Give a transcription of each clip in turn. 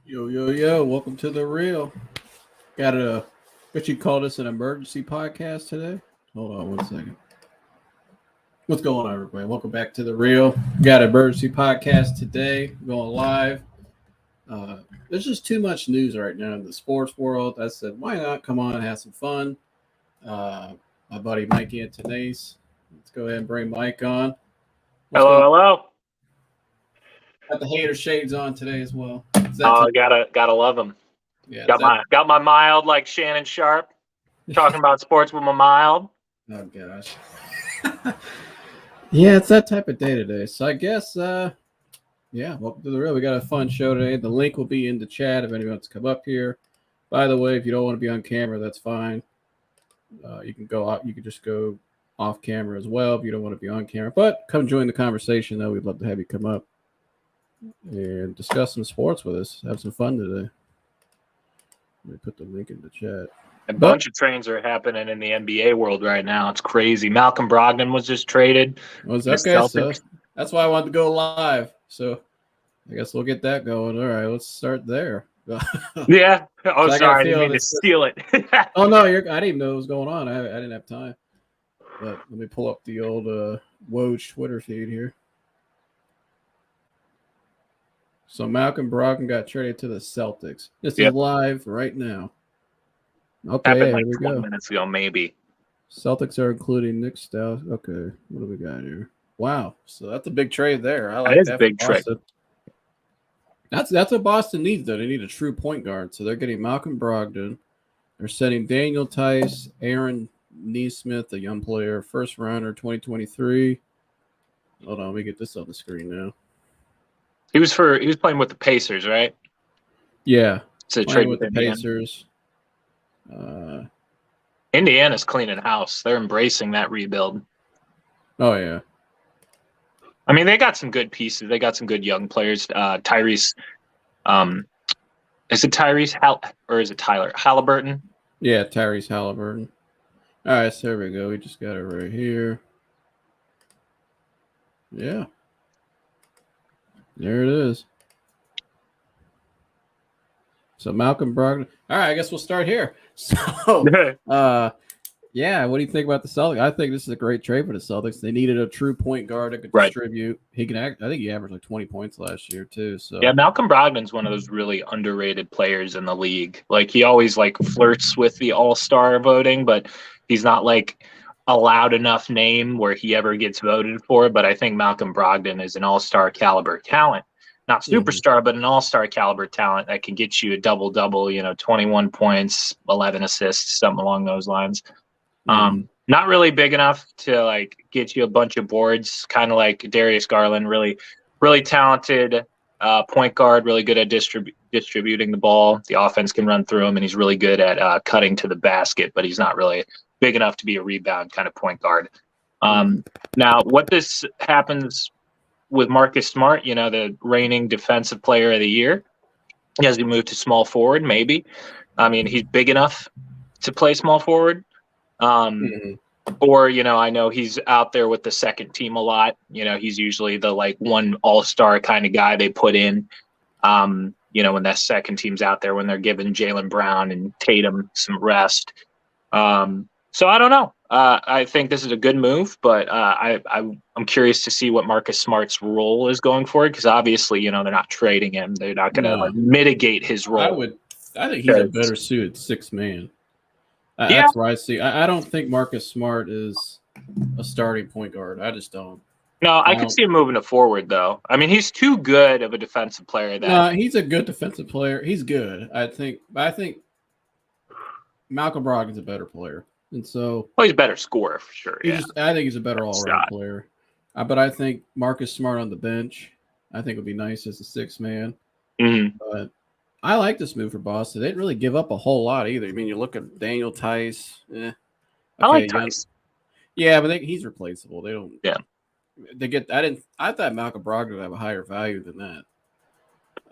Yo, yo, yo, welcome to the real. Got a, what you call this, an emergency podcast today? Hold on one second. What's going on, everybody? Welcome back to the real. Got an emergency podcast today, going live. There's just too much news right now in the sports world. I said, why not come on and have some fun? My buddy Mike Antonace. Let's go ahead and bring Mike on. What's Hello, going on? hello. Got the hater shades on today as well. Oh, gotta love them. Yeah, Got my mild like Shannon Sharp, talking about sports with my mild. Oh gosh. Yeah, it's that type of day today. So I guess welcome to the real. We got a fun show today. The link will be in the chat if anyone wants to come up here. By the way, if you don't want to be on camera, that's fine. You can go out, you can just go off camera as well if you don't want to be on camera. But come join the conversation though. We'd love to have you come up and discuss some sports with us. Have some fun today. Let me put the link in the chat. A bunch of trades are happening in the NBA world right now. It's crazy. Malcolm Brogdon was just traded. Okay, so that's why I wanted to go live. So I guess we'll get that going. All right, let's start there. Yeah. Oh, So sorry. I didn't mean to steal it. Oh, no, I didn't even know what was going on. I didn't have time. But let me pull up the old Woj Twitter feed here. So Malcolm Brogdon got traded to the Celtics. This is live right now. Okay, happened here we 20 go. minutes ago, maybe. Celtics are including Nick Stout. Okay, what do we got here? Wow, so that's a big trade there. I like that is that a big trade. That's what Boston needs, though. They need a true point guard. So they're getting Malcolm Brogdon. They're sending Daniel Tice, Aaron Nesmith, a young player, first rounder, 2023. Hold on, let me get this on the screen now. He was playing with the Pacers, right? Yeah, it's a playing trade with the Pacers. Indiana's cleaning house. They're embracing that rebuild. Oh yeah. I mean, they got some good pieces. They got some good young players. Tyrese, is it Tyrese or is it Tyler Halliburton? Yeah, Tyrese Halliburton. All right, so there we go. We just got it right here. Yeah. There it is. So Malcolm Brogdon. All right, I guess we'll start here. So, yeah, what do you think about the Celtics? I think this is a great trade for the Celtics. They needed a true point guard that could distribute. He can act. I think he averaged like 20 points last year too. So yeah, Malcolm Brogdon's one of those really underrated players in the league. Like he always like flirts with the All-Star voting, but he's not like a loud enough name where he ever gets voted for. But I think Malcolm Brogdon is an All-Star caliber talent. Not superstar, but an all-star caliber talent that can get you a double-double, 21 points, 11 assists, something along those lines. Not really big enough to like get you a bunch of boards, kind of like Darius Garland, really, really talented point guard, really good at distributing the ball. The offense can run through him, and he's really good at cutting to the basket, but he's not really big enough to be a rebound kind of point guard. Now, what this happens with Marcus Smart, the reigning defensive player of the year, as he moved to small forward, maybe. I mean, he's big enough to play small forward. Or, I know he's out there with the second team a lot. He's usually the like one all-star kind of guy they put in, when that second team's out there, when they're giving Jaylen Brown and Tatum some rest. So I don't know. I think this is a good move, but I'm curious to see what Marcus Smart's role is going forward, because obviously, they're not trading him. They're not going to mitigate his role. I think he's a better suited sixth man. That's where I see. I don't think Marcus Smart is a starting point guard. I just don't. No, I could see him moving to forward, though. I mean, he's too good of a defensive player. He's a good defensive player. He's good. I think Malcolm Brogdon's a better player. And so, he's a better scorer for sure. I think he's a better all-around player. But I think Marcus Smart on the bench, I think would be nice as a sixth man. But I like this move for Boston. They didn't really give up a whole lot either. I mean, you look at Daniel Tice. I like Tice. Yeah, but he's replaceable. They don't. Yeah. They get. I thought Malcolm Brogdon would have a higher value than that.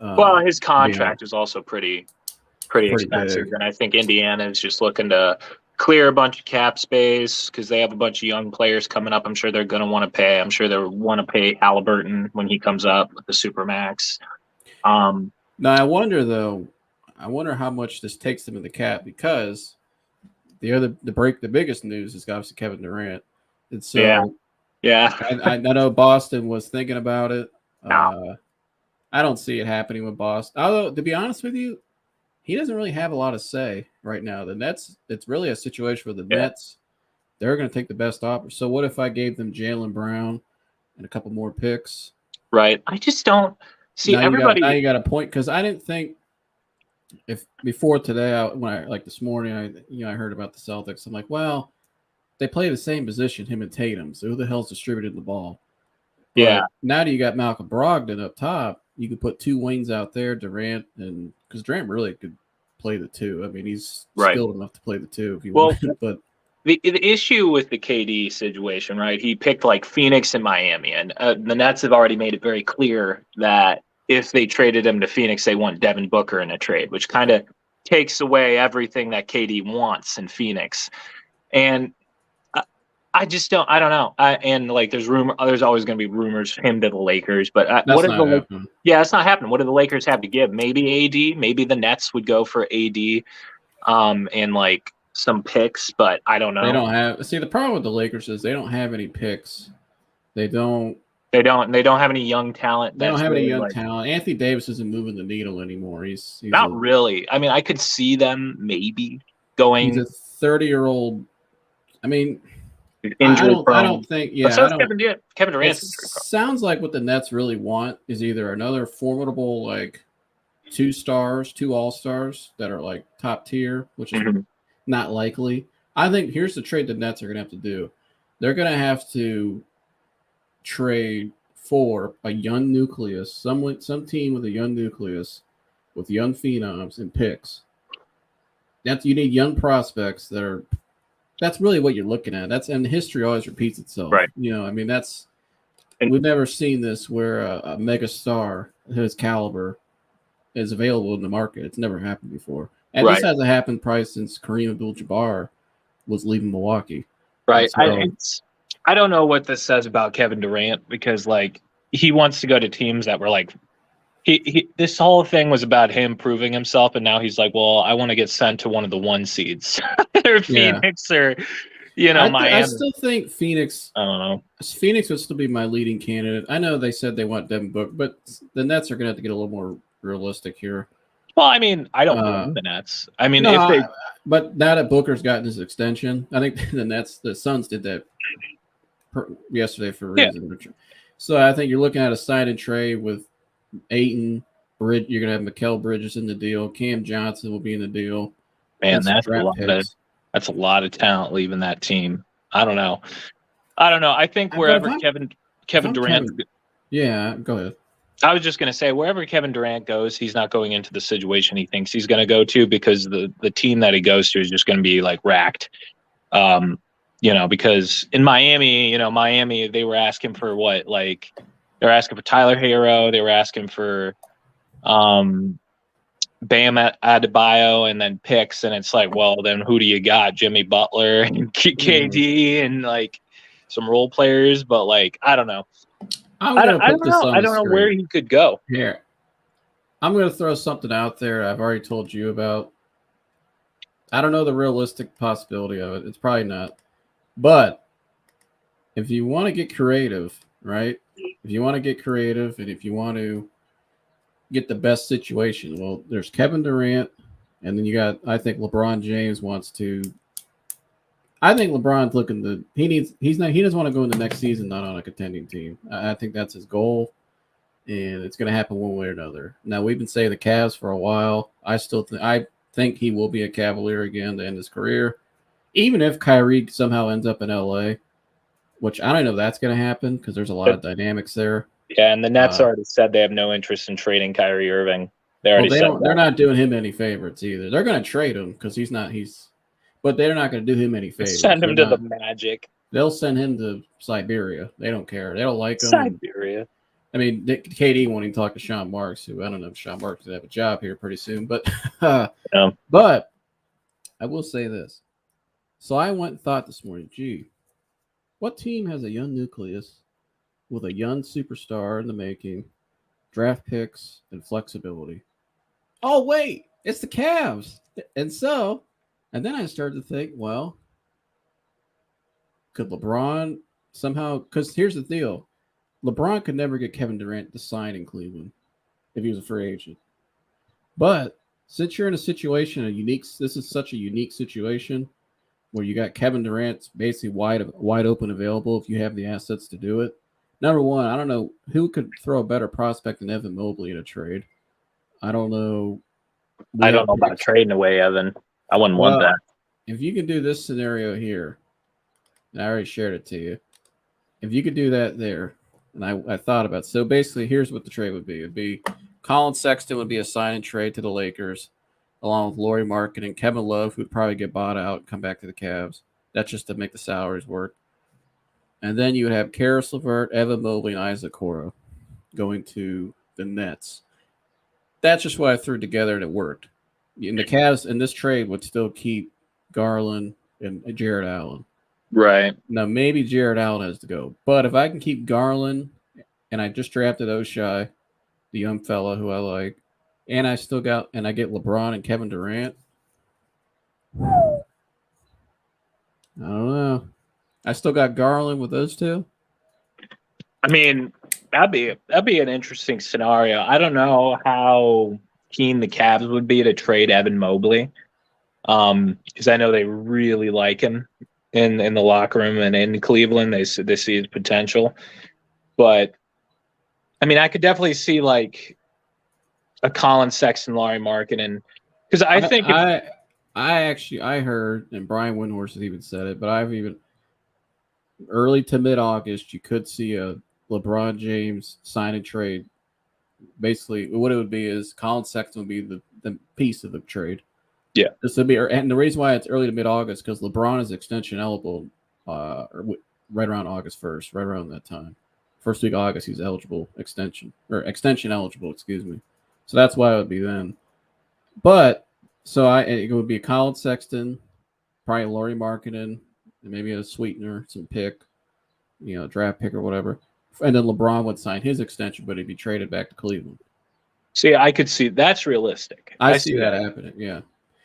Well, his contract is also pretty expensive, big. And I think Indiana is just looking to clear a bunch of cap space because they have a bunch of young players coming up. I'm sure they're going to want to pay. I'm sure they'll want to pay Halliburton when he comes up with the Supermax. Now I wonder though. I wonder how much this takes them in the cap because the biggest news is obviously Kevin Durant, and Yeah, so yeah. I know Boston was thinking about it. No. I don't see it happening with Boston. Although to be honest with you, he doesn't really have a lot of say right now. The Nets, it's really a situation where the Yeah. Nets, they're going to take the best offer. So what if I gave them Jaylen Brown and a couple more picks? Right. I just don't see Now everybody. you got a point because I didn't think if before today when I like this morning I heard about the Celtics. I'm like, well, they play the same position, him and Tatum. So who the hell's distributing the ball? Yeah. But now that you got Malcolm Brogdon up top, you could put two wings out there, Durant, and because Durant really could play the two. I mean, he's Right. skilled enough to play the two if he Well, wanted. But the issue with the KD situation, right? He picked like Phoenix and Miami, and the Nets have already made it very clear that if they traded him to Phoenix, they want Devin Booker in a trade, which kind of takes away everything that KD wants in Phoenix. And I just don't. I don't know. And like, there's always going to be rumors him to the Lakers. But what that's are not the? happening. Yeah, it's not happening. What do the Lakers have to give? Maybe AD. Maybe the Nets would go for AD, and like some picks. But I don't They know. don't have. See, the problem with the Lakers is they don't have any picks. They don't. They don't have any young talent. They don't That's have any really young like talent. Anthony Davis isn't moving the needle anymore. not really. I mean, I could see them maybe going he's a 30-year-old. I mean, injury I prone. don't think. But Yeah, so I is don't. Kevin It Durant's injury prone. sounds like what the Nets really want is either another formidable like two stars, two all stars that are like top tier, which is Mm-hmm. not likely. I think here's the trade the Nets are going to have to do. They're going to have to trade for a young nucleus, some team with a young nucleus, with young phenoms and picks. You need young prospects that are. That's really what you're looking at. And history always repeats itself. Right. I mean And we've never seen this where a mega star his caliber is available in the market. It's never happened before. And right. this hasn't happened probably since Kareem Abdul-Jabbar was leaving Milwaukee. Right. So, I don't know what this says about Kevin Durant because like he wants to go to teams that were like this whole thing was about him proving himself, and now he's like, well, I want to get sent to one of the one seeds or Phoenix or Miami. I still think Phoenix. I don't know. Phoenix would still be my leading candidate. I know they said they want Devin Booker, but the Nets are going to have to get a little more realistic here. Well, I mean, I don't blame the Nets. I mean, but now that Booker's gotten his extension, I think the Suns did that yesterday for a reason. Yeah. So I think you're looking at a sign and trade with Ayton, Bridge. You're gonna have Mikal Bridges in the deal. Cam Johnson will be in the deal. Man, that's a lot of talent leaving that team. I don't know. I think wherever Kevin Durant. Yeah, go ahead. I was just going to say, wherever Kevin Durant goes, he's not going into the situation he thinks he's going to go to because the team that he goes to is just going to be like racked. Because in Miami, they were asking for what? Like, they were asking for Tyler Hero. They were asking for Bam Adebayo and then picks. And it's like, well, then who do you got? Jimmy Butler and KD and like some role players. But like, I don't know. I don't know where he could go. Here, I'm going to throw something out there I've already told you about. I don't know the realistic possibility of it. It's probably not. But if you want to get creative, right? If you want to get creative and if you want to get the best situation, well, there's Kevin Durant, and then you got, I think LeBron James wants to. I think LeBron's looking to. He doesn't want to go in the next season not on a contending team. I think that's his goal, and it's going to happen one way or another. Now we've been saying the Cavs for a while. I think he will be a Cavalier again to end his career, even if Kyrie somehow ends up in LA, which I don't know if that's going to happen because there's a lot of dynamics there. Yeah, and the Nets already said they have no interest in trading Kyrie Irving. They're not doing him any favorites either. They're going to trade him because but they're not going to do him any favors. Send him to the Magic. They'll send him to Siberia. They don't care. They don't like him. Siberia. I mean, KD won't even talk to Sean Marks, who I don't know if Sean Marks will have a job here pretty soon. But but I will say this. So I went and thought this morning, gee, what team has a young nucleus with a young superstar in the making, draft picks, and flexibility? oh wait, it's the Cavs. And then I started to think, well, could LeBron somehow? Because here's the deal: LeBron could never get Kevin Durant to sign in Cleveland if he was a free agent. But since you're in a situation, this is such a unique situation where you got Kevin Durant basically wide open available if you have the assets to do it. Number one, I don't know who could throw a better prospect than Evan Mobley in a trade. I don't know. I don't know about trading away Evan. I wouldn't want that. If you can do this scenario here, and I already shared it to you. If you could do that there, and I thought about it. So basically, here's what the trade would be. It'd be Colin Sexton would be a sign and trade to the Lakers, along with Lauri Markkanen and Kevin Love, who'd probably get bought out and come back to the Cavs. That's just to make the salaries work. And then you would have Karis LeVert, Evan Mobley, and Isaac Coro going to the Nets. That's just what I threw together, and it worked. And the Cavs in this trade would still keep Garland and Jared Allen. Right. Now, maybe Jared Allen has to go. But if I can keep Garland, and I just drafted Oshai, the young fella who I like, and I get LeBron and Kevin Durant, I don't know. I still got Garland with those two. I mean, that'd be an interesting scenario. I don't know how keen the Cavs would be to trade Evan Mobley, because I know they really like him in the locker room and in Cleveland. They see his potential, but I mean, I could definitely see like a Colin Sexton, Lauri Markkanen, because I think I heard, and Brian Windhorst has even said it, but early to mid-August, you could see a LeBron James sign and trade. Basically, what it would be is Colin Sexton would be the piece of the trade. Yeah. This would be, and the reason why it's early to mid-August because LeBron is extension eligible, right around August 1st, right around that time. First week of August, he's extension eligible. Excuse me. So that's why it would be then. But it would be Colin Sexton, probably Lauri Markkanen, and maybe a sweetener, some pick, draft pick or whatever. And then LeBron would sign his extension, but he'd be traded back to Cleveland. See, I could see that's realistic. I see that happening. Yeah,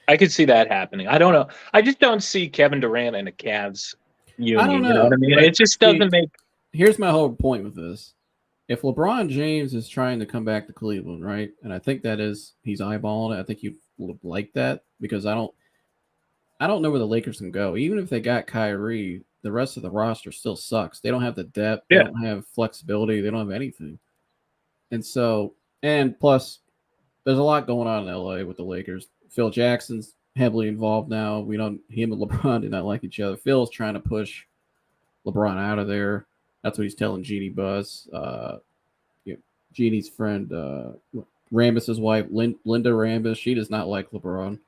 I could see that happening. I don't know. I just don't see Kevin Durant and the Cavs union. I don't know. You know what I mean? It just doesn't make. Here's my whole point with this. If LeBron James is trying to come back to Cleveland, right, and I think he's eyeballing it. I think you would like that because I don't know where the Lakers can go. Even if they got Kyrie, the rest of the roster still sucks. They don't have the depth. They don't have flexibility. They don't have anything. And plus, there's a lot going on in LA with the Lakers. Phil Jackson's heavily involved now. Him and LeBron do not like each other. Phil's trying to push LeBron out of there. That's what he's telling Jeannie Buss. Jeannie's friend, Rambis's wife, Linda Rambis, she does not like LeBron.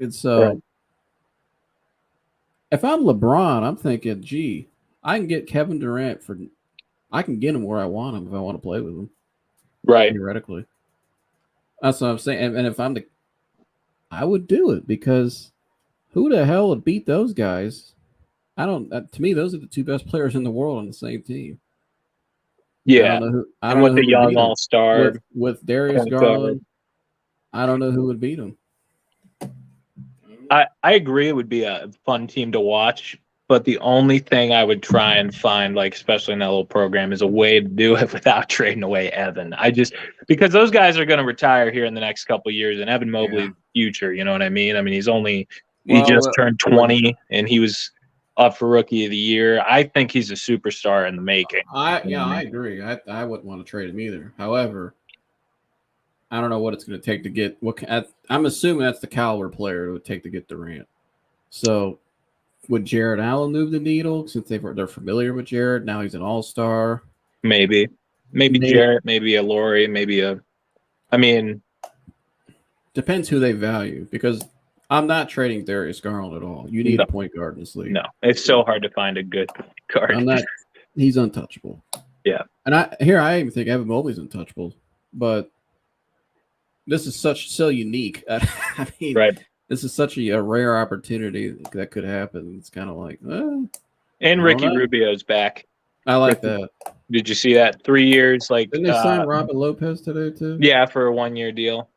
And so, if I'm LeBron, I'm thinking, gee, I can get Kevin Durant I can get him where I want him if I want to play with him. Right. Theoretically. That's what I'm saying. And if I would do it because who the hell would beat those guys? To me, those are the two best players in the world on the same team. Yeah. And with the young all-star. With Darius Garland, I don't know who would beat him. I agree it would be a fun team to watch, but the only thing I would try and find, like especially in that little program, is a way to do it without trading away Evan. Because those guys are going to retire here in the next couple of years, and Evan Mobley's future, you know what I mean? I mean, he just turned 20, and he was up for Rookie of the Year. I think he's a superstar in the making. I agree. I wouldn't want to trade him either. However, I don't know what it's going to take to get I'm assuming that's the caliber player it would take to get Durant. So would Jared Allen move the needle since they're familiar with Jared? Now he's an all-star. Maybe Jarrett, maybe a Lauri, depends who they value because I'm not trading Darius Garland at all. You need a point guard in this league. No, it's so hard to find a good point guard. He's untouchable. Yeah. And I even think Evan Mobley's untouchable, but this is so unique. I mean, right. This is such a rare opportunity that could happen. It's kind of like, and Ricky Rubio's back. I like that. Did you see that? 3 years, like didn't they sign Robin Lopez today too? Yeah, for a 1-year deal.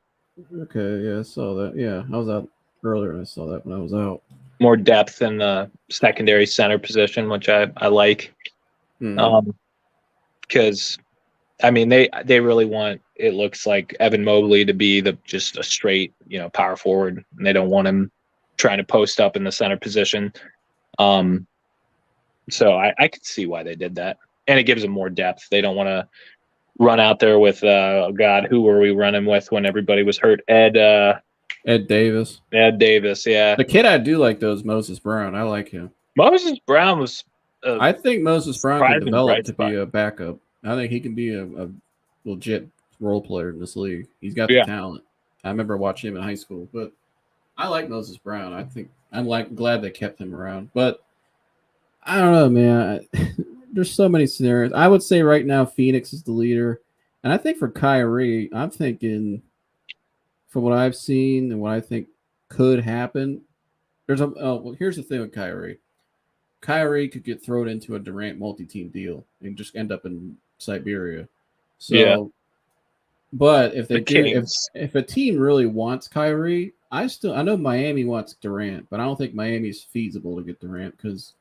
Okay, yeah, I saw that. Yeah, I was out earlier and I saw that when I was out. More depth in the secondary center position, which I like. Hmm. Because I mean they really want, it looks like, Evan Mobley to be the just a straight, power forward, and they don't want him trying to post up in the center position. Um, so I could see why they did that, and it gives them more depth. They don't want to run out there with God, who were we running with when everybody was hurt? Ed Davis. Ed Davis, yeah. The kid I do like though is Moses Brown. I like him. Moses Brown was I think Moses Brown could surprising develop bright to spot. be a backup. I think he can be a legit role player in this league. He's got the Yeah. talent. I remember watching him in high school, but I like Moses Brown. I think glad they kept him around. But I don't know, man. There's so many scenarios. I would say right now Phoenix is the leader, and I think for Kyrie, I'm thinking from what I've seen and what I think could happen. Here's the thing with Kyrie. Kyrie could get thrown into a Durant multi-team deal and just end up in Siberia. So, Yeah. but if they The do, Kings. if a team really wants Kyrie, I know Miami wants Durant, but I don't think Miami's feasible to get Durant because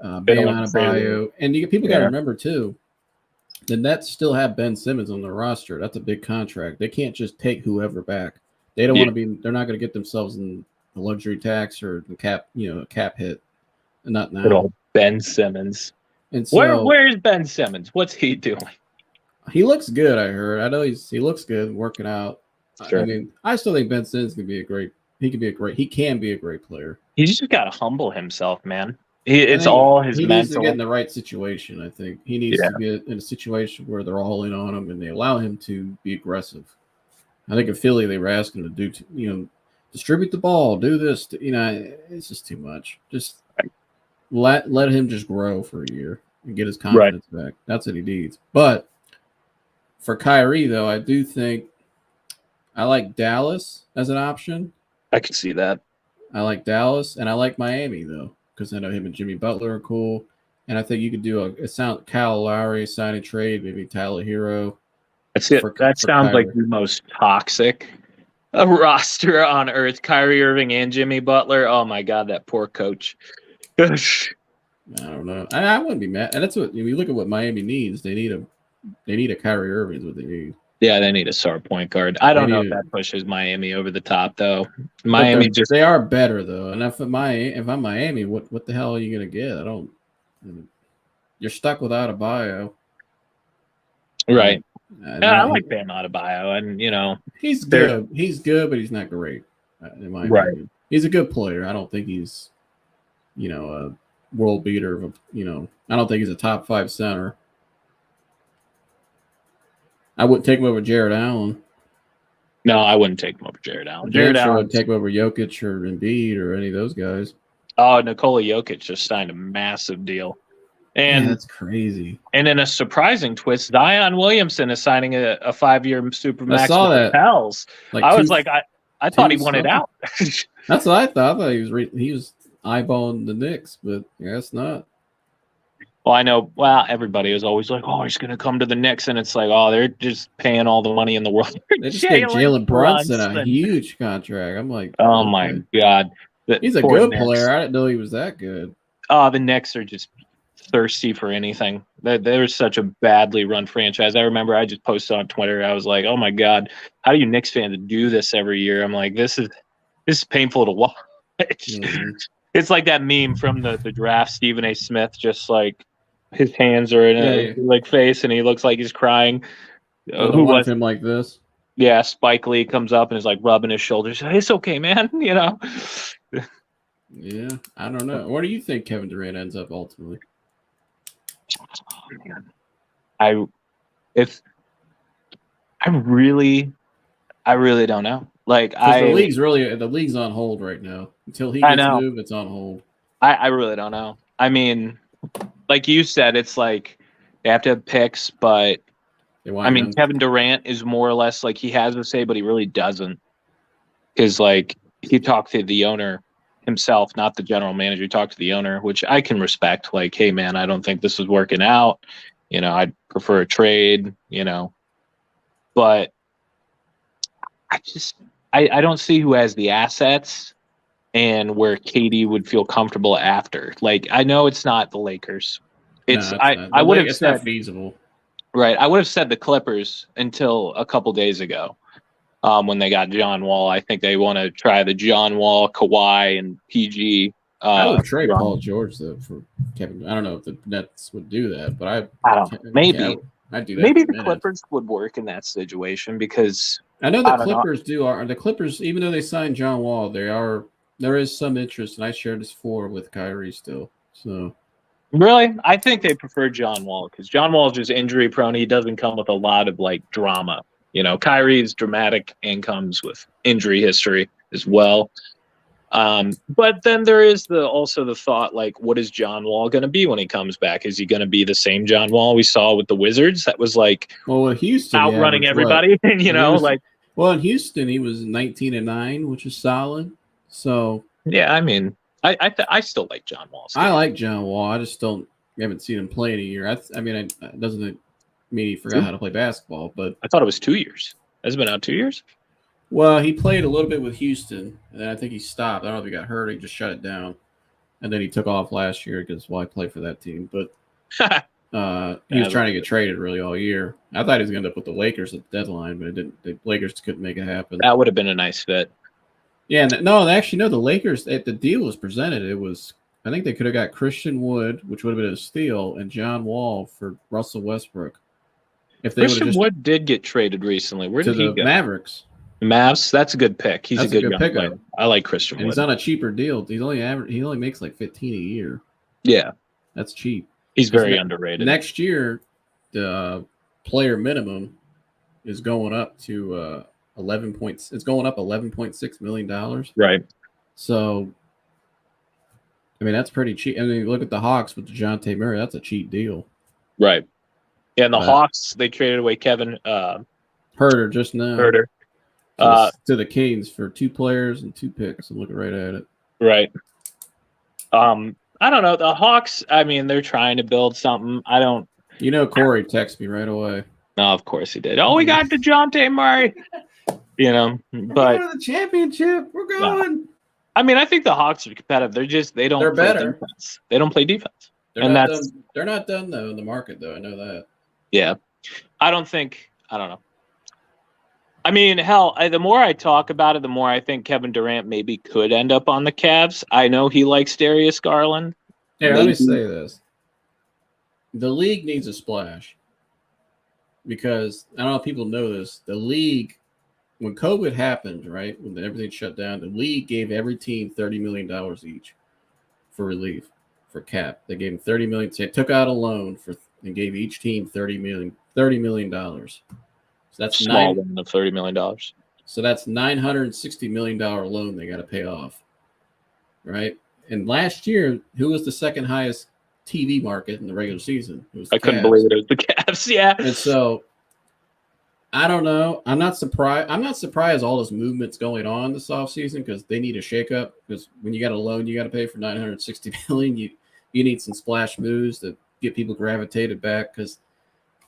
They don't Bam want to trade him. Adebayo, and people got to Yeah. remember too, the Nets still have Ben Simmons on their roster. That's a big contract. They can't just take whoever back. They don't Yeah. want to be. They're not going to get themselves in the luxury tax or the cap, cap hit. Not now. Good old Ben Simmons. And so Where's Ben Simmons? What's he doing? he looks good. I heard. I know he looks good working out. Sure. I mean, I still think Ben Simmons can be a great. He can be a great player. He's just got to humble himself, man. It's all his he mental. needs to get in the right situation. I think he needs to get in a situation where they're all in on him and they allow him to be aggressive. I think in Philly they were asking him to do, distribute the ball, do this. It's just too much. Just let him just grow for a year and get his confidence back. That's what he needs. But for Kyrie, though, I do think I like Dallas as an option. I can see that. I like Dallas, and I like Miami, though, because I know him and Jimmy Butler are cool. And I think you could do Kyle Lowry sign and trade, maybe Tyler Hero. That's it. That sounds like the most toxic roster on earth. Kyrie Irving and Jimmy Butler. Oh my God, that poor coach. I don't know. I wouldn't be mad. And that's what you look at what Miami needs. They need a Kyrie Irving is what they need. Yeah, they need a star point guard. I don't know if that pushes Miami over the top, though. Miami they are better though. And if I'm Miami, what the hell are you gonna get? You're stuck without a bio. Right. I like Bam Adebayo, and he's good. He's good, but he's not great. In my opinion, he's a good player. I don't think he's, a world beater. I don't think he's a top 5 center. I wouldn't take him over Jared Allen. No, I wouldn't take him over Jared Allen. Jared Allen would take him over Jokic or Embiid or any of those guys. Oh, Nikola Jokic just signed a massive deal. And that's crazy. And in a surprising twist, Zion Williamson is signing a 5-year supermax. I saw that. Pels. I thought he wanted out. That's what I thought. I thought he was eyeballing the Knicks, but I guess not. Well, I know. Well, everybody is always like, "Oh, he's going to come to the Knicks," and it's like, "Oh, they're just paying all the money in the world." They just gave Jalen Brunson a huge contract. I'm like, oh my God, he's a good player. I didn't know he was that good. Oh, the Knicks are just thirsty for anything. They're such a badly run franchise. I remember I just posted on Twitter. I was like, "Oh my God, how do you Knicks fans do this every year?" I'm like, "This is painful to watch." Mm-hmm. It's like that meme from the draft. Stephen A. Smith, just like his hands are in a face, and he looks like he's crying. Who was him like this? Yeah, Spike Lee comes up and is like rubbing his shoulders. It's okay, man. Yeah, I don't know. Where do you think Kevin Durant ends up ultimately? I really don't know. Like the league's on hold right now until he gets moved. It's on hold. I really don't know. I mean, like you said, it's like they have to have picks, but I mean, Kevin Durant is more or less like he has a say, but he really doesn't. Because like he talked to the owner himself, not the general manager. He talked to the owner, which I can respect. Like, hey man, I don't think this is working out. I'd prefer a trade. But I don't see who has the assets and where KD would feel comfortable after. Like, I know it's not the Lakers. It's No, I would have it's said not feasible. right. I would have said the Clippers until a couple days ago. When they got John Wall, I think they want to try the John Wall, Kawhi, and PG. I would trade run. Paul George though for Kevin. I don't know if the Nets would do that, but I don't know. Maybe I'd do that. Maybe for the minutes. Clippers would work in that situation because I know the Clippers the Clippers, even though they signed John Wall, there is some interest, and I shared this floor with Kyrie still. So really, I think they prefer John Wall because John Wall is just injury prone. He doesn't come with a lot of like drama. You know, Kyrie's dramatic and comes with injury history as well. But then there is also the thought, like, what is John Wall going to be when he comes back? Is he going to be the same John Wall we saw with the Wizards? That was like, with Houston, outrunning everybody. In Houston, he was 19-9, which is solid. So yeah, I mean, I still like John Wall. I like John Wall. I just haven't seen him play in a year. It doesn't mean he forgot how to play basketball, but I thought it was 2 years. Has it been out 2 years? Well, he played a little bit with Houston, and then I think he stopped. I don't know if he got hurt. He just shut it down, and then he took off last year because I played for that team. But he was trying to get traded really all year. I thought he was going to end up with the Lakers at the deadline, but it didn't. The Lakers couldn't make it happen. That would have been a nice fit. Yeah, the Lakers. The deal was presented. It was, I think they could have got Christian Wood, which would have been a steal, and John Wall for Russell Westbrook. If they Christian Wood did get traded recently, where did he go? Mavericks. Mavs, that's a good pick. He's a good young pickup. player. I like Christian Wood. He's on a cheaper deal. He only makes like 15 a year. Yeah, that's cheap. He's very underrated. Next year, the player minimum is going up to 11 points. It's going up $11.6 million. Right. So, I mean, that's pretty cheap. I mean, look at the Hawks with DeJounte Murray. That's a cheap deal. Right. Yeah, and the Hawks, they traded away Kevin Herter just now. Herter. To the Kings for 2 players and 2 picks. I'm looking right at it. Right. I don't know. The Hawks, I mean, they're trying to build something. Corey texted me right away. No, of course he did. Oh, we got DeJounte Murray. But we're going to the championship. We're going. No. I mean, I think the Hawks are competitive. They're play better. Defense. They don't play defense. They're not done though in the market though. I know that. Yeah. I don't know. I mean, hell, the more I talk about it, the more I think Kevin Durant maybe could end up on the Cavs. I know he likes Darius Garland. Hey, let me say this. The league needs a splash. Because, I don't know if people know this, the league, when COVID happened, right, when everything shut down, the league gave every team $30 million each for relief, for cap. They gave them $30 million. They took out a loan and gave each team $30 million. So that's small one of $30 million. So that's $960 million loan they got to pay off, right? And last year, who was the second highest TV market in the regular season? It was the Cavs. Couldn't believe it was the Cavs. Yeah. And so I don't know. I'm not surprised all this movement's going on this offseason because they need a shakeup. Because when you got a loan, you got to pay for $960 million. You need some splash moves to get people gravitated back because.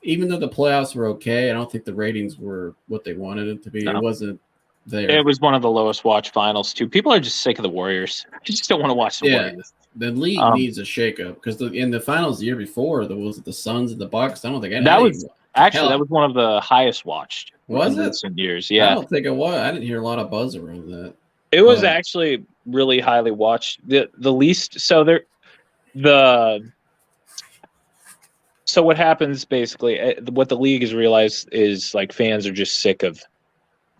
Even though the playoffs were okay, I don't think the ratings were what they wanted it to be. No. It wasn't there. It was one of the lowest watched finals, too. People are just sick of the Warriors. I just don't want to watch the Warriors. The league needs a shakeup because in the finals the year before, there was the Suns and the Bucks. I don't think that was one of the highest watched. Was it? Recent years, yeah. I don't think it was. I didn't hear a lot of buzz around that. It was actually really highly watched. The least so there So what happens basically, what the league has realized is like fans are just sick of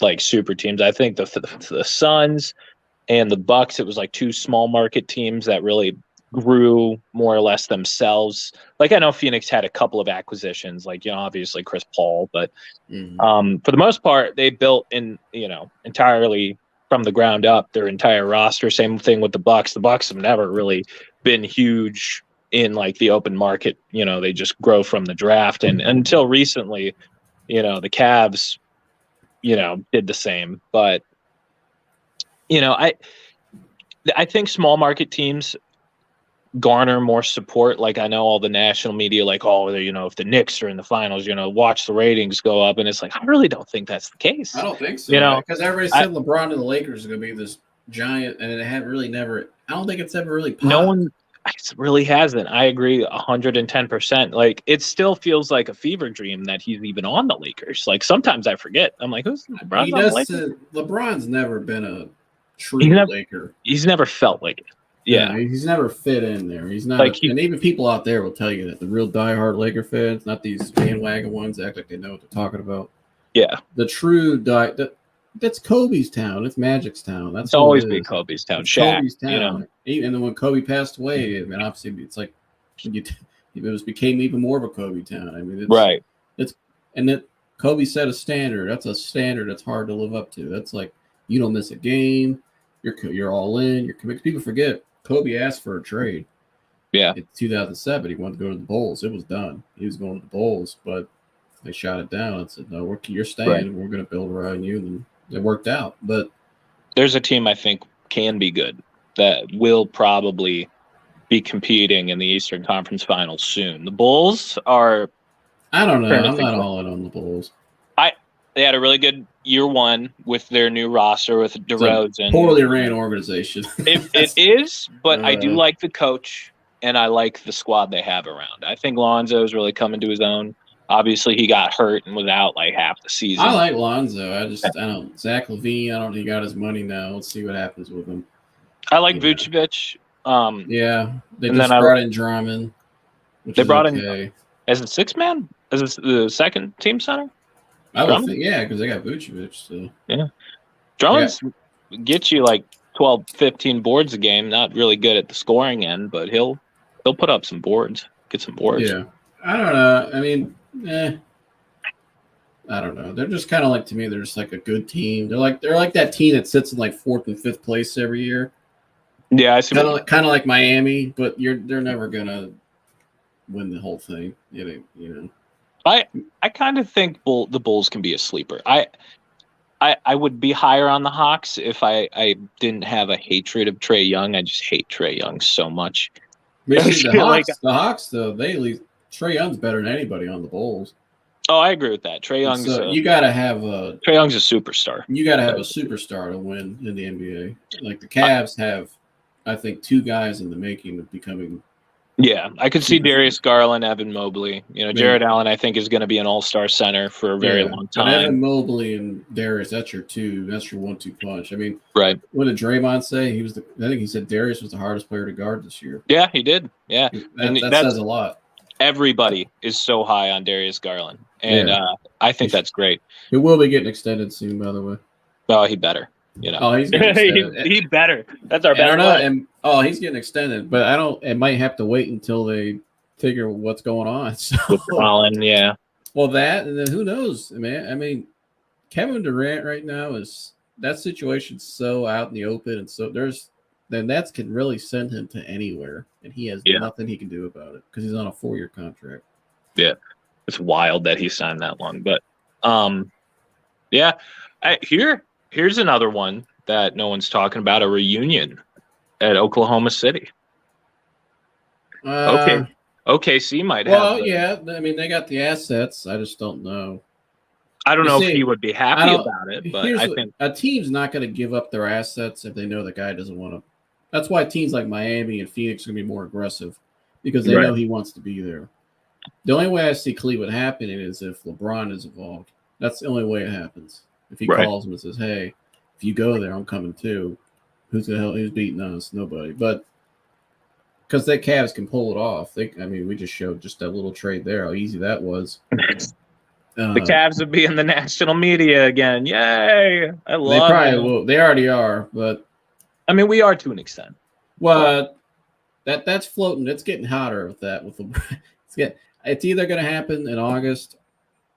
like super teams. I think the Suns and the Bucks, it was like 2 small market teams that really grew more or less themselves. Like I know Phoenix had a couple of acquisitions, like, obviously Chris Paul, but for the most part, they built entirely from the ground up their entire roster. Same thing with the Bucks. The Bucks have never really been huge in like the open market, they just grow from the draft. And until recently, the Cavs, did the same. But, I think small market teams garner more support. Like I know all the national media, like, oh, if the Knicks are in the finals, watch the ratings go up, and it's like I really don't think that's the case. I don't think so. Because everybody said LeBron and the Lakers are going to be this giant, and it had really never. I don't think it's ever really popped. No one really hasn't. I agree 110%. Like it still feels like a fever dream that he's even on the Lakers. Like sometimes I forget. I'm like, who's LeBron on the Lakers? LeBron's never been a true Laker. He's never felt like it. Yeah, no, he's never fit in there. He's not, and even people out there will tell you that the real diehard Laker fans, not these bandwagon ones, act like they know what they're talking about. Yeah, the true that's Kobe's town. It's Magic's town. That's always been Kobe's town. Shaq, Kobe's town. And then when Kobe passed away, I mean, obviously, it's like it became even more of a Kobe town. I mean, and that Kobe set a standard. That's a standard that's hard to live up to. That's like you don't miss a game. You're all in. You're committed. People forget Kobe asked for a trade. Yeah, in 2007, he wanted to go to the Bulls. It was done. He was going to the Bulls, but they shot it down and said, "No, you're staying. Right. We're going to build around you." And it worked out. But there's a team I think can be good that will probably be competing in the Eastern Conference Finals soon. The Bulls are. I don't know. I'm not all in on the Bulls. They had a really good year one with their new roster with DeRozan. Poorly ran organization. It is, but I do like the coach and I like the squad they have around. I think Lonzo is really coming to his own. Obviously, he got hurt and was out like half the season. I like Lonzo. I don't. Zach LaVine, I don't think he got his money now. Let's see what happens with him. I like Vucevic. They just brought in Drummond. They brought in as a six-man? As the second team center? I would think, because they got Vucevic. So. Yeah. Drummond's gets you like 12, 15 boards a game. Not really good at the scoring end, but he'll put up some boards, get some boards. Yeah. I don't know. I mean, I don't know. They're just kind of like, to me, they're just like a good team. They're like that team that sits in like 4th and 5th place every year. Yeah, I see. Kind of like Miami, but they're never gonna win the whole thing. You know. I kind of think the Bulls can be a sleeper. I would be higher on the Hawks if I didn't have a hatred of Trae Young. I just hate Trae Young so much. The Hawks, though, Trae Young's better than anybody on the Bulls. Oh, I agree with that. Trae Young's you got to have Trae Young's a superstar. You got to have a superstar to win in the NBA. Like the Cavs have, I think, 2 guys in the making of becoming. Yeah, I could see Darius Garland, Evan Mobley. Jared Allen, I think, is going to be an all-star center for a very long time. But Evan Mobley and Darius, that's your 2. That's your 1-2 punch. I mean, right. What did Draymond say? I think he said Darius was the hardest player to guard this year. Yeah, he did. Yeah, that says a lot. Everybody is so high on Darius Garland, and I think that's great. He will be getting extended soon, by the way. Oh, he better. Oh, he's getting extended. he better. That's our best player. He's getting extended, but it might have to wait until they figure what's going on. So. With Colin, yeah. Well, that, and then who knows, man? I mean, Kevin Durant right now that situation's so out in the open, and so the Nets can really send him to anywhere, and he has nothing he can do about it because he's on a 4-year contract. Yeah, it's wild that he signed that long, but here's another one that no one's talking about: a reunion at Oklahoma City. OKC might have. Well, I mean, they got the assets. I just don't know. I don't know if he would be happy about it, but I think a team's not going to give up their assets if they know the guy doesn't want to. That's why teams like Miami and Phoenix are going to be more aggressive because they know he wants to be there. The only way I see Cleveland happening is if LeBron is involved. That's the only way it happens. If he calls him and says, "Hey, if you go there, I'm coming too." Who's beating us? Nobody. But because the Cavs can pull it off. We just showed just that little trade there, how easy that was. The Cavs would be in the national media again. Yay! I love it. They probably will. They already are, but I mean, we are to an extent. Well, that's floating. It's getting hotter with that. It's either going to happen in August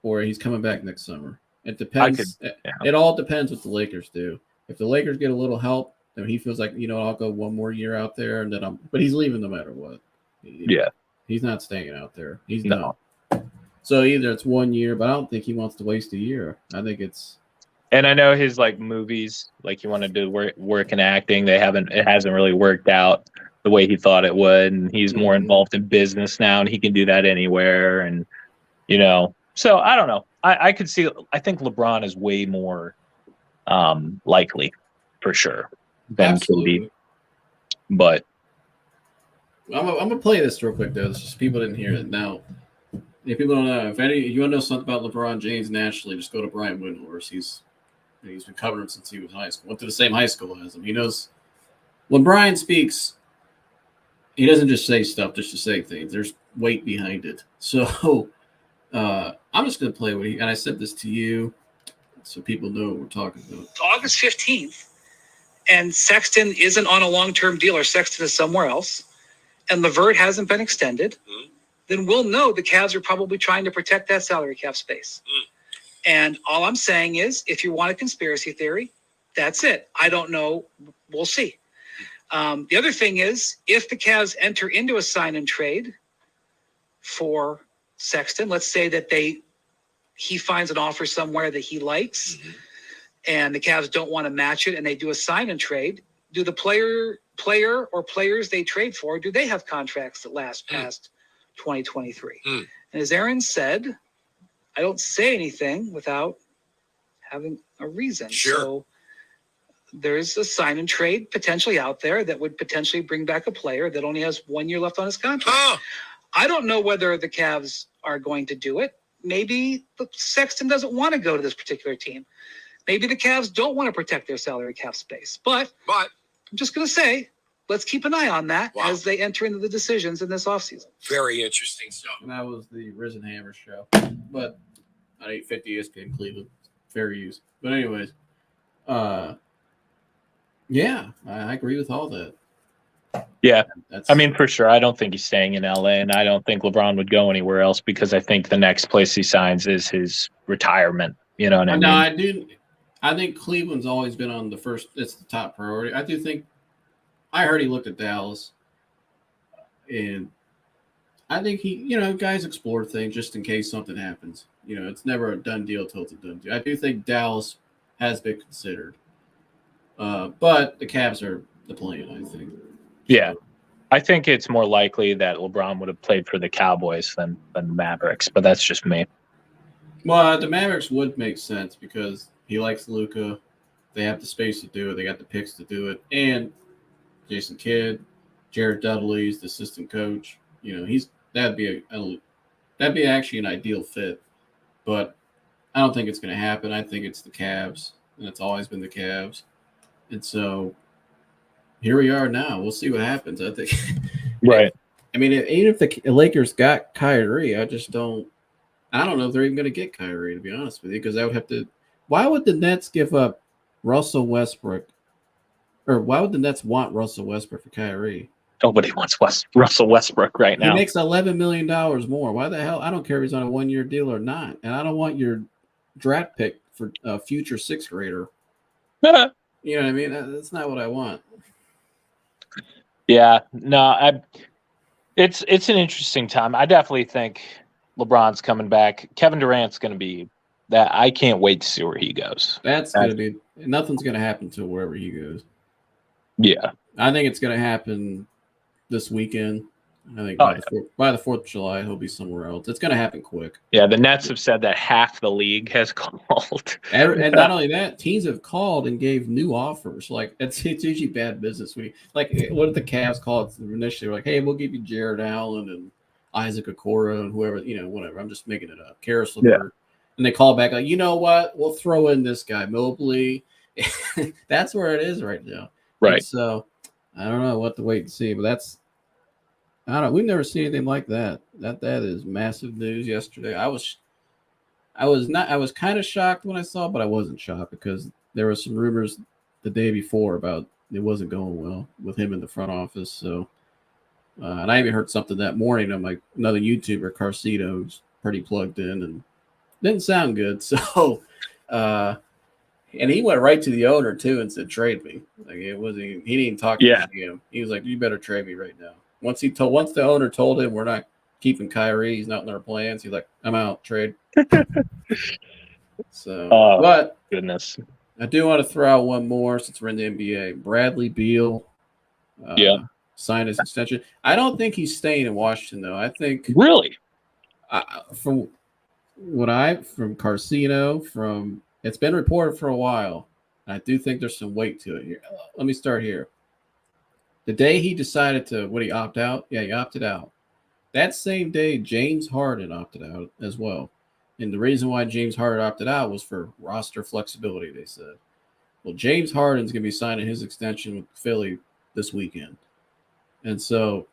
or he's coming back next summer. It depends. It all depends what the Lakers do. If the Lakers get a little help, then he feels like, I'll go one more year out there, and then but he's leaving no matter what. He's not staying out there. He's not. So either it's 1 year, but I don't think he wants to waste a year. I think it's. And I know his movies, he wanted to work in acting. It hasn't really worked out. the way he thought it would, and he's more involved in business now, and he can do that anywhere, and so I don't know. I could see. I think LeBron is way more likely, for sure, than KD. But I'm gonna play this real quick though. It's just people didn't hear it. Now, if people don't know, if you want to know something about LeBron James nationally, just go to Brian Windhorst. He's been covering him since he was in high school. Went to the same high school as him. He knows when Brian speaks, he doesn't just say stuff just to say things. There's weight behind it. So I'm just gonna play what and I said this to you so people know what we're talking about. August 15th, and Sexton isn't on a long-term deal, or Sexton is somewhere else, and LeVert hasn't been extended, then we'll know the Cavs are probably trying to protect that salary cap space. And all I'm saying is, if you want a conspiracy theory, that's it. I don't know. We'll see. The other thing is, if the Cavs enter into a sign and trade for Sexton, let's say that he finds an offer somewhere that he likes, and the Cavs don't want to match it, and they do a sign and trade, do the player or players they trade for, do they have contracts that last past 2023? And as Aaron said, I don't say anything without having a reason. Sure. So there's a sign and trade potentially out there that would potentially bring back a player that only has 1 year left on his contract. I don't know whether the Cavs are going to do it. Maybe Sexton doesn't want to go to this particular team. Maybe the Cavs don't want to protect their salary cap space. But I'm just going to say, let's keep an eye on that as they enter into the decisions in this offseason. Very interesting stuff. And that was the Risen Hammer show. But on 850 ESPN Cleveland. Fair use. But anyways, yeah, I agree with all that. Yeah, I mean, for sure. I don't think he's staying in LA, and I don't think LeBron would go anywhere else, because I think the next place he signs is his retirement. You know what I mean? No, I think Cleveland's always been on the first. It's the top priority. I do think. I heard he looked at Dallas, and I think guys explore things just in case something happens. It's never a done deal till it's a done deal. I do think Dallas has been considered, but the Cavs are the plan, I think. Yeah, I think it's more likely that LeBron would have played for the Cowboys than the Mavericks, but that's just me. Well, the Mavericks would make sense because he likes Luka. They have the space to do it. They got the picks to do it, and Jason Kidd, Jared Dudley's the assistant coach. That'd be actually an ideal fit, but I don't think it's going to happen. I think it's the Cavs, and it's always been the Cavs, and so. Here we are now. We'll see what happens. I think. Right. I mean, even if the Lakers got Kyrie, I don't know if they're even going to get Kyrie, to be honest with you, because I would have to. Why would the Nets give up Russell Westbrook, or why would the Nets want Russell Westbrook for Kyrie? Nobody wants Russell Westbrook right now. He makes $11 million more. Why the hell? I don't care if he's on a 1 year deal or not, and I don't want your draft pick for a future sixth grader. You know what I mean? That's not what I want. Yeah, no, it's an interesting time. I definitely think LeBron's coming back. Kevin Durant's going to be that. I can't wait to see where he goes. That's going to be nothing's going to happen to wherever he goes. Yeah, I think it's going to happen this weekend. I think by the 4th of July, he'll be somewhere else. It's going to happen quick. Yeah, the Nets have said that half the league has called. And not only that, teams have called and gave new offers. Like, it's usually bad business. What did the Cavs call it initially? They're like, hey, we'll give you Jared Allen and Isaac Okoro and whoever, whatever. I'm just making it up. Karis LeVert. Yeah. And they call back like, you know what? We'll throw in this guy, Mobley. That's where it is right now. Right. And so I don't know what to wait and see, but that's. I don't know. We've never seen anything like that. That is massive news yesterday. I was kind of shocked when I saw it, but I wasn't shocked because there were some rumors the day before about it wasn't going well with him in the front office. So, and I even heard something that morning. I'm like, another YouTuber, Carcito, who's pretty plugged in and didn't sound good. So, and he went right to the owner too and said, "Trade me." Like he didn't even talk to the GM. He was like, "You better trade me right now." Once the owner told him we're not keeping Kyrie, he's not in our plans. He's like, "I'm out, trade." So, but goodness, I do want to throw out one more since we're in the NBA. Bradley Beal, sign his extension. I don't think he's staying in Washington, though. I think Really? from Carcino, it's been reported for a while. I do think there's some weight to it here. Let me start here. The day he decided to, would he opt out? Yeah, he opted out. That same day, James Harden opted out as well. And the reason why James Harden opted out was for roster flexibility, they said. Well, James Harden's going to be signing his extension with Philly this weekend. And so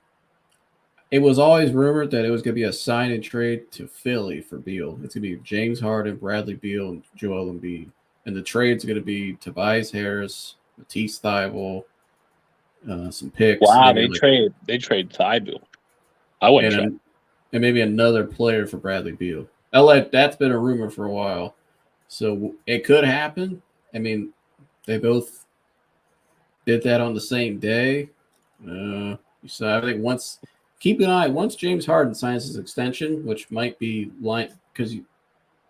it was always rumored that it was going to be a sign and trade to Philly for Beal. It's going to be James Harden, Bradley Beal, and Joel Embiid. And the trade's going to be Tobias Harris, Matisse Thybulle, some picks. Wow, they trade Thybulle. I wouldn't trade. And maybe another player for Bradley Beal. That's been a rumor for a while. So it could happen. I mean, they both did that on the same day. So I think keep an eye. Once James Harden signs his extension, which might be because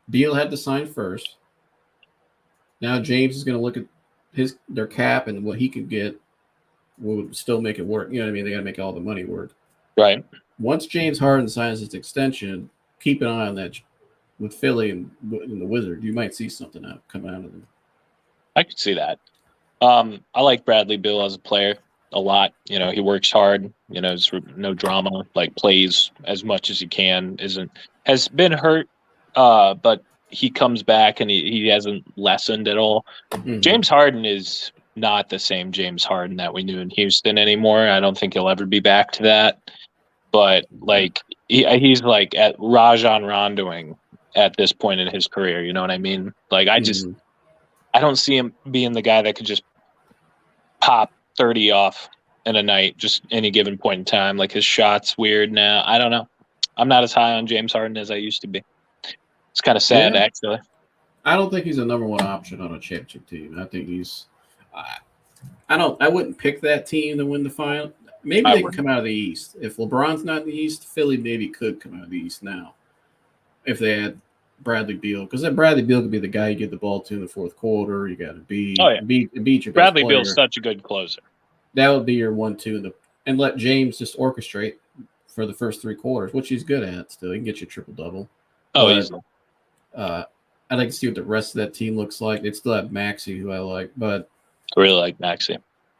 Beal had to sign first. Now James is going to look at their cap and what he could get will still make it work. You know what I mean? They got to make all the money work. Right. Once James Harden signs his extension, keep an eye on that with Philly and the Wizard. You might see something come out of them. I could see that. I like Bradley Beal as a player a lot. You know, he works hard. You know, there's no drama. Like plays as much as he can. Has been hurt, but he comes back and he hasn't lessened at all. Mm-hmm. James Harden is not the same James Harden that we knew in Houston anymore. I don't think he'll ever be back to that. But like he's like at Rajon Rondoing at this point in his career. You know what I mean? Like I don't see him being the guy that could just pop 30 off in a night, just any given point in time. Like his shot's weird now. I don't know. I'm not as high on James Harden as I used to be. It's kind of sad, actually. I don't think he's a number one option on a championship team. I think I wouldn't pick that team to win the final. Maybe they can come out of the East. If LeBron's not in the East, Philly maybe could come out of the East now. If they had Bradley Beal, because then Bradley Beal could be the guy you get the ball to in the fourth quarter. You got to beat your Bradley Beal's such a good closer. That would be your 1-2 and let James just orchestrate for the first three quarters, which he's good at. Still, he can get you a triple double. Easily. I'd like to see what the rest of that team looks like. They still have Maxey, who I like, but I really like Maxey.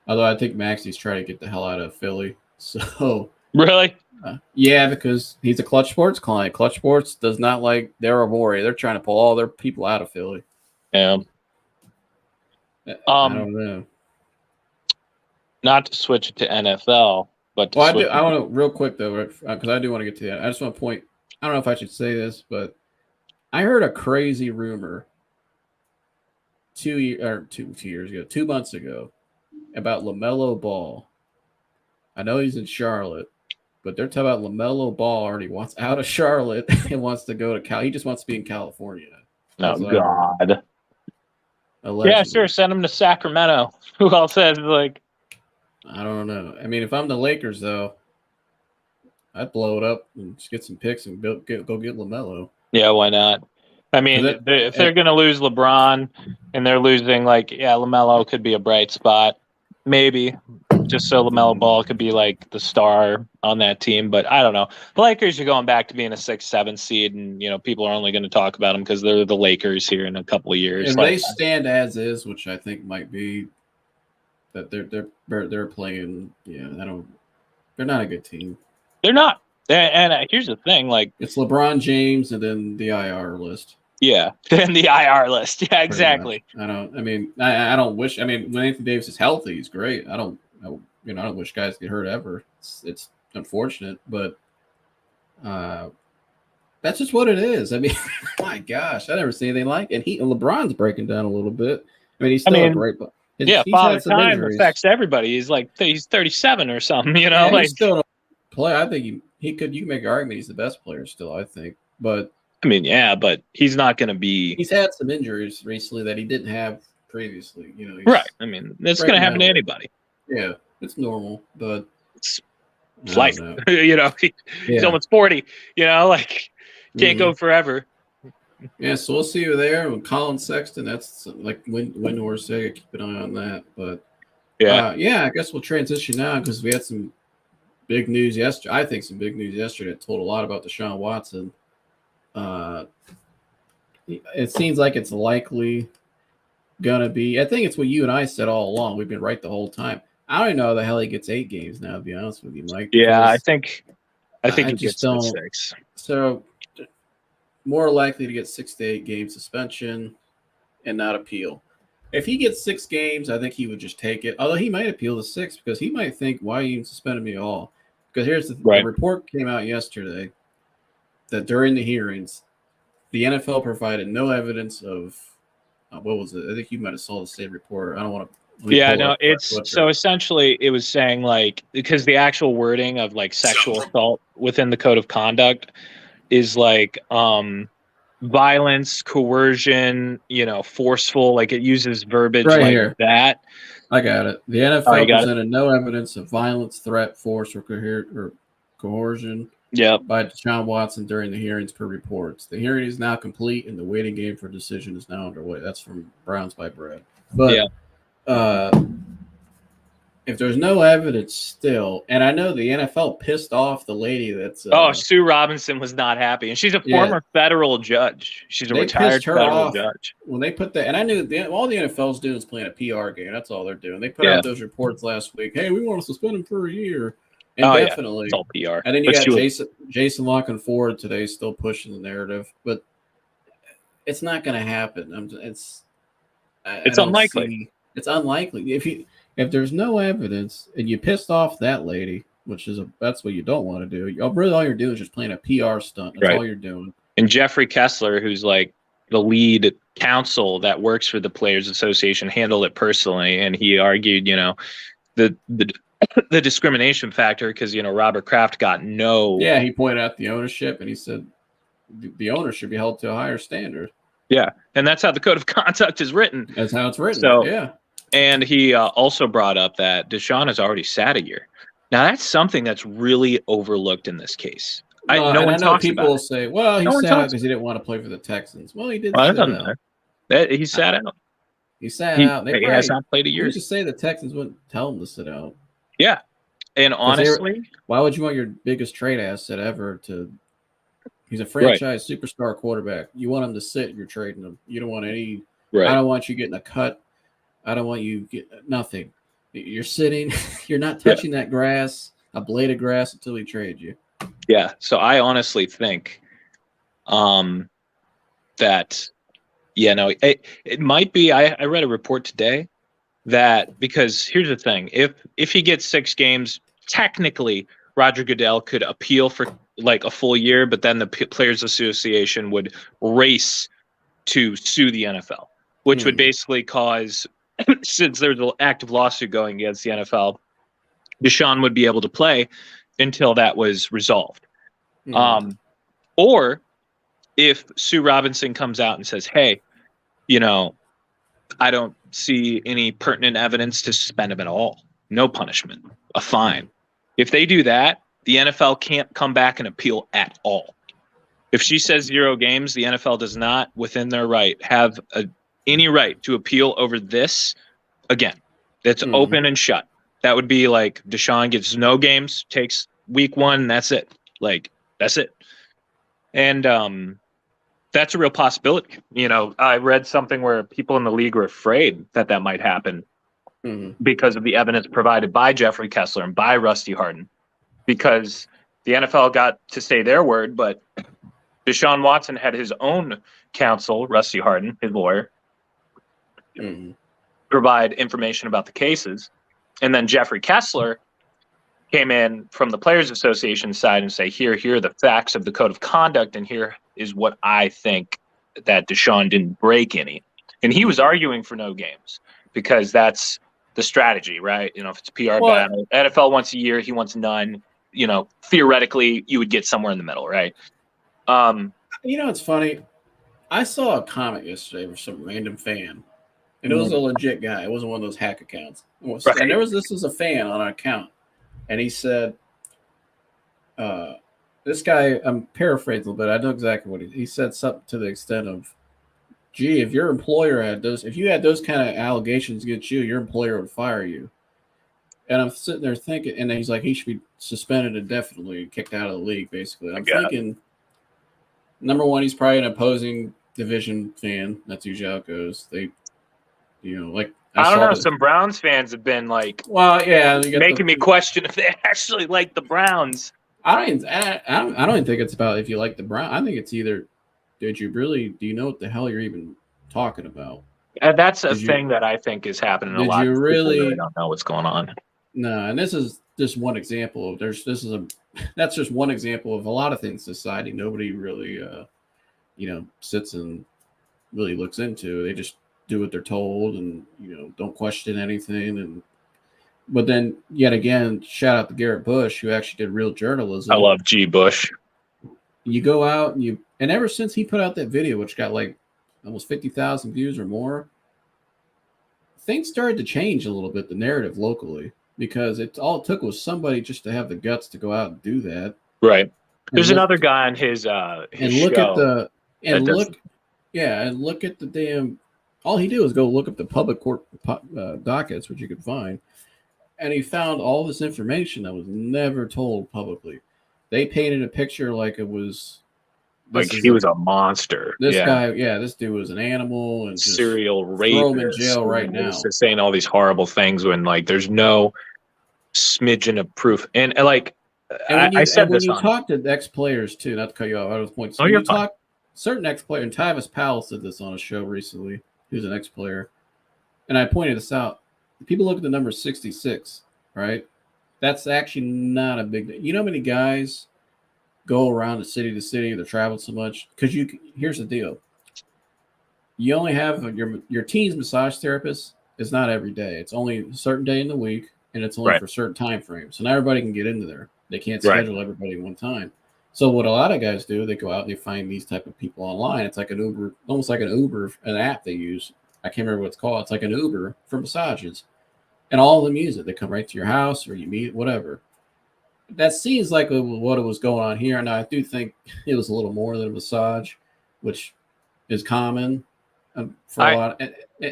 Although I think Maxey's trying to get the hell out of Philly. So really, yeah, because he's a Clutch Sports client. Clutch Sports does not like Daryl Morey. They're trying to pull all their people out of Philly. Yeah. I don't know. Not to switch it to NFL, but I want to real quick though, because I do want to get to that. I just want to point. I don't know if I should say this, but I heard a crazy rumor 2 months ago about LaMelo Ball. I know he's in Charlotte, but they're talking about LaMelo Ball already wants out of Charlotte and wants to go to Cal. He just wants to be in California. Oh God. Allegedly. Yeah, sure. Send him to Sacramento. Who else has like? I don't know. I mean, if I'm the Lakers, though, I'd blow it up and just get some picks and go get LaMelo. Yeah, why not? I mean, if they're going to lose LeBron and they're losing, LaMelo could be a bright spot. Maybe. Just so LaMelo Ball could be, the star on that team. But I don't know. The Lakers are going back to being a 6-7 seed, and, people are only going to talk about them because they're the Lakers here in a couple of years. And they stand as is, which I think might be that they're playing. Yeah, they're not a good team. They're not. And here's the thing, it's LeBron James and then the IR list. Yeah, then the IR list. Yeah, exactly. I don't wish. I mean, when Anthony Davis is healthy, he's great. I don't wish guys get hurt ever. It's unfortunate, but that's just what it is. I mean, my gosh, I never see anything like it. And LeBron's breaking down a little bit. I mean, he's still a great. Father time injuries. Affects everybody. He's 37 or something. He still don't play. I think he could. You can make an argument he's the best player still. I think, but. I mean, yeah, but he's not going to be. He's had some injuries recently that he didn't have previously. Right. I mean, that's going to happen to anybody. Yeah, it's normal, but it's life. He's almost 40. Can't go forever. Yeah, so we'll see you there with Colin Sexton. That's Windhorse Sega. Keep an eye on that. But yeah, I guess we'll transition now because we had some big news yesterday. I think some big news yesterday that told a lot about Deshaun Watson. It seems like it's likely gonna be. I think it's what you and I said all along. We've been right the whole time. I don't even know how the hell he gets 8 games now. To be honest with you, Mike. Yeah, I think I he just gets the don't. 6. So more likely to get 6 to 8 game suspension and not appeal. If he gets 6 games, I think he would just take it. Although he might appeal to 6 because he might think, why you even suspended me at all? Because here's the report came out yesterday that during the hearings, the NFL provided no evidence of what was it? I think you might have saw the same report. I don't want to. Yeah, no, it's so essentially it was saying like because the actual wording of like sexual assault within the code of conduct is like violence, coercion, forceful, like it uses verbiage right like here. that. I got it. The NFL presented no evidence of violence, threat, force, or coercion by Deshaun Watson during the hearings per reports. The hearing is now complete and the waiting game for decision is now underway. That's from Browns by Brad. But if there's no evidence still, and I know the NFL pissed off the lady that's Sue Robinson was not happy, and she's a former federal judge. She's a retired federal judge. When they put that, and I knew all the NFL's doing is playing a PR game. That's all they're doing. They put out those reports last week. Hey, we want to suspend him for a year. Indefinitely. It's all PR. And then you got Jason Lock and Ford today still pushing the narrative, but it's not going to happen. It's unlikely. It's unlikely. If there's no evidence and you pissed off that lady, that's what you don't want to do. Really, all you're doing is just playing a PR stunt. That's all you're doing. And Jeffrey Kessler, who's like the lead counsel that works for the Players Association, handled it personally, and he argued, the discrimination factor because Robert Kraft got no. Yeah, he pointed out the ownership, and he said the owner should be held to a higher standard. Yeah, and that's how the code of conduct is written. That's how it's written. So, yeah. And he also brought up that Deshaun has already sat a year. Now, that's something that's really overlooked in this case. No one talks people about will say, well, he sat out because he didn't want to play for the Texans. Well, he did sit out. He sat out. He sat out. He has not played a year. You just say the Texans wouldn't tell him to sit out. Yeah. And honestly, why would you want your biggest trade asset ever to – he's a franchise superstar quarterback. You want him to sit, you're trading him. You don't want any – I don't want you getting a cut. I don't want you get nothing. You're sitting. You're not touching that grass, a blade of grass, until we trade you. Yeah. So I honestly think that, it might be. I read a report today that because here's the thing: if he gets 6 games, technically Roger Goodell could appeal for like a full year, but then the Players Association would race to sue the NFL, which would basically cause. Since there's an active lawsuit going against the NFL, Deshaun would be able to play until that was resolved. Or if Sue Robinson comes out and says, hey, I don't see any pertinent evidence to suspend him at all. No punishment, a fine. If they do that, the NFL can't come back and appeal at all. If she says 0 games, the NFL does not, within their right, have any right to appeal over this again. It's open and shut. That would be like Deshaun gets no games, takes week 1, and that's it. Like, that's it. And that's a real possibility. I read something where people in the league were afraid that might happen because of the evidence provided by Jeffrey Kessler and by Rusty Hardin, because the NFL got to say their word, but Deshaun Watson had his own counsel, Rusty Hardin, his lawyer, provide information about the cases. And then Jeffrey Kessler came in from the Players Association side and say, here are the facts of the code of conduct, and here is what I think that Deshaun didn't break any. And he was arguing for no games because that's the strategy, right? If it's a PR battle, NFL wants a year, he wants none. Theoretically, you would get somewhere in the middle, right? It's funny. I saw a comment yesterday from some random fan. And it was a legit guy. It wasn't one of those hack accounts. And this was a fan on an account. And he said, this guy, I'm paraphrasing a little bit. I know exactly what he said something to the extent of, gee, if your employer if you had those kind of allegations against you, your employer would fire you. And I'm sitting there thinking, and he's like, he should be suspended indefinitely, kicked out of the league, basically. I'm thinking, number one, he's probably an opposing division fan. That's usually how it goes. They, like I don't know. Some Browns fans have been like, well, yeah, making me question if they actually like the Browns. I don't even think it's about if you like the Browns. I think it's either, do you know what the hell you're even talking about? That's a thing that I think is happening a lot. Did you really don't know what's going on? No, and this is just one example. That's just one example of a lot of things in society. Nobody really, sits and really looks into. They just do what they're told, and don't question anything. But then, yet again, shout out to Garrett Bush, who actually did real journalism. I love G. Bush. You go out and ever since he put out that video, which got like almost 50,000 views or more, things started to change a little bit, the narrative locally, because all it took was somebody just to have the guts to go out and do that. Right. There's another guy on his look show look at the damn. All he did was go look up the public court dockets, which you could find, and he found all this information that was never told publicly. They painted a picture like it was like he was a monster. This dude was an animal and serial rapist. Throw him in jail right now. Just saying all these horrible things when like there's no smidgen of proof. And like I said this when you talk to ex-players too, not to cut you off, I was pointing. So you talk certain ex-player, and Tyvis Powell said this on a show recently. Who's an ex-player, and I pointed this out. People look at the number 66, right? That's actually not a big deal. You know how many guys go around the city to city, they're traveling so much? Because here's the deal. You only have your team's massage therapist is not every day. It's only a certain day in the week, and it's only for certain time frames. So not everybody can get into there. They can't schedule everybody at one time. So what a lot of guys do, they go out and they find these type of people online. It's like an Uber, almost like an Uber, an app they use. I can't remember what it's called. It's like an Uber for massages. And all of them use it. They come right to your house or you meet, whatever. That seems like what was going on here. And I do think it was a little more than a massage, which is common for a lot.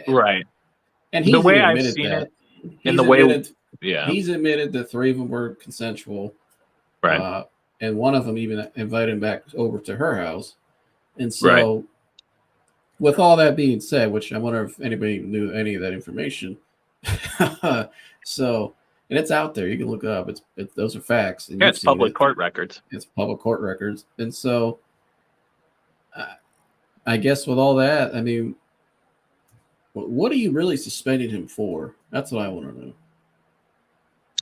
Right. And he's the way I've admitted seen that. it, and the way, he's admitted that 3 of them were consensual. Right. And one of them even invited him back over to her house. And so, with all that being said, which I wonder if anybody knew any of that information. So, and it's out there. You can look it up. Those are facts. And it's public court records. It's public court records. And so, I guess with all that, I mean, what are you really suspending him for? That's what I want to know.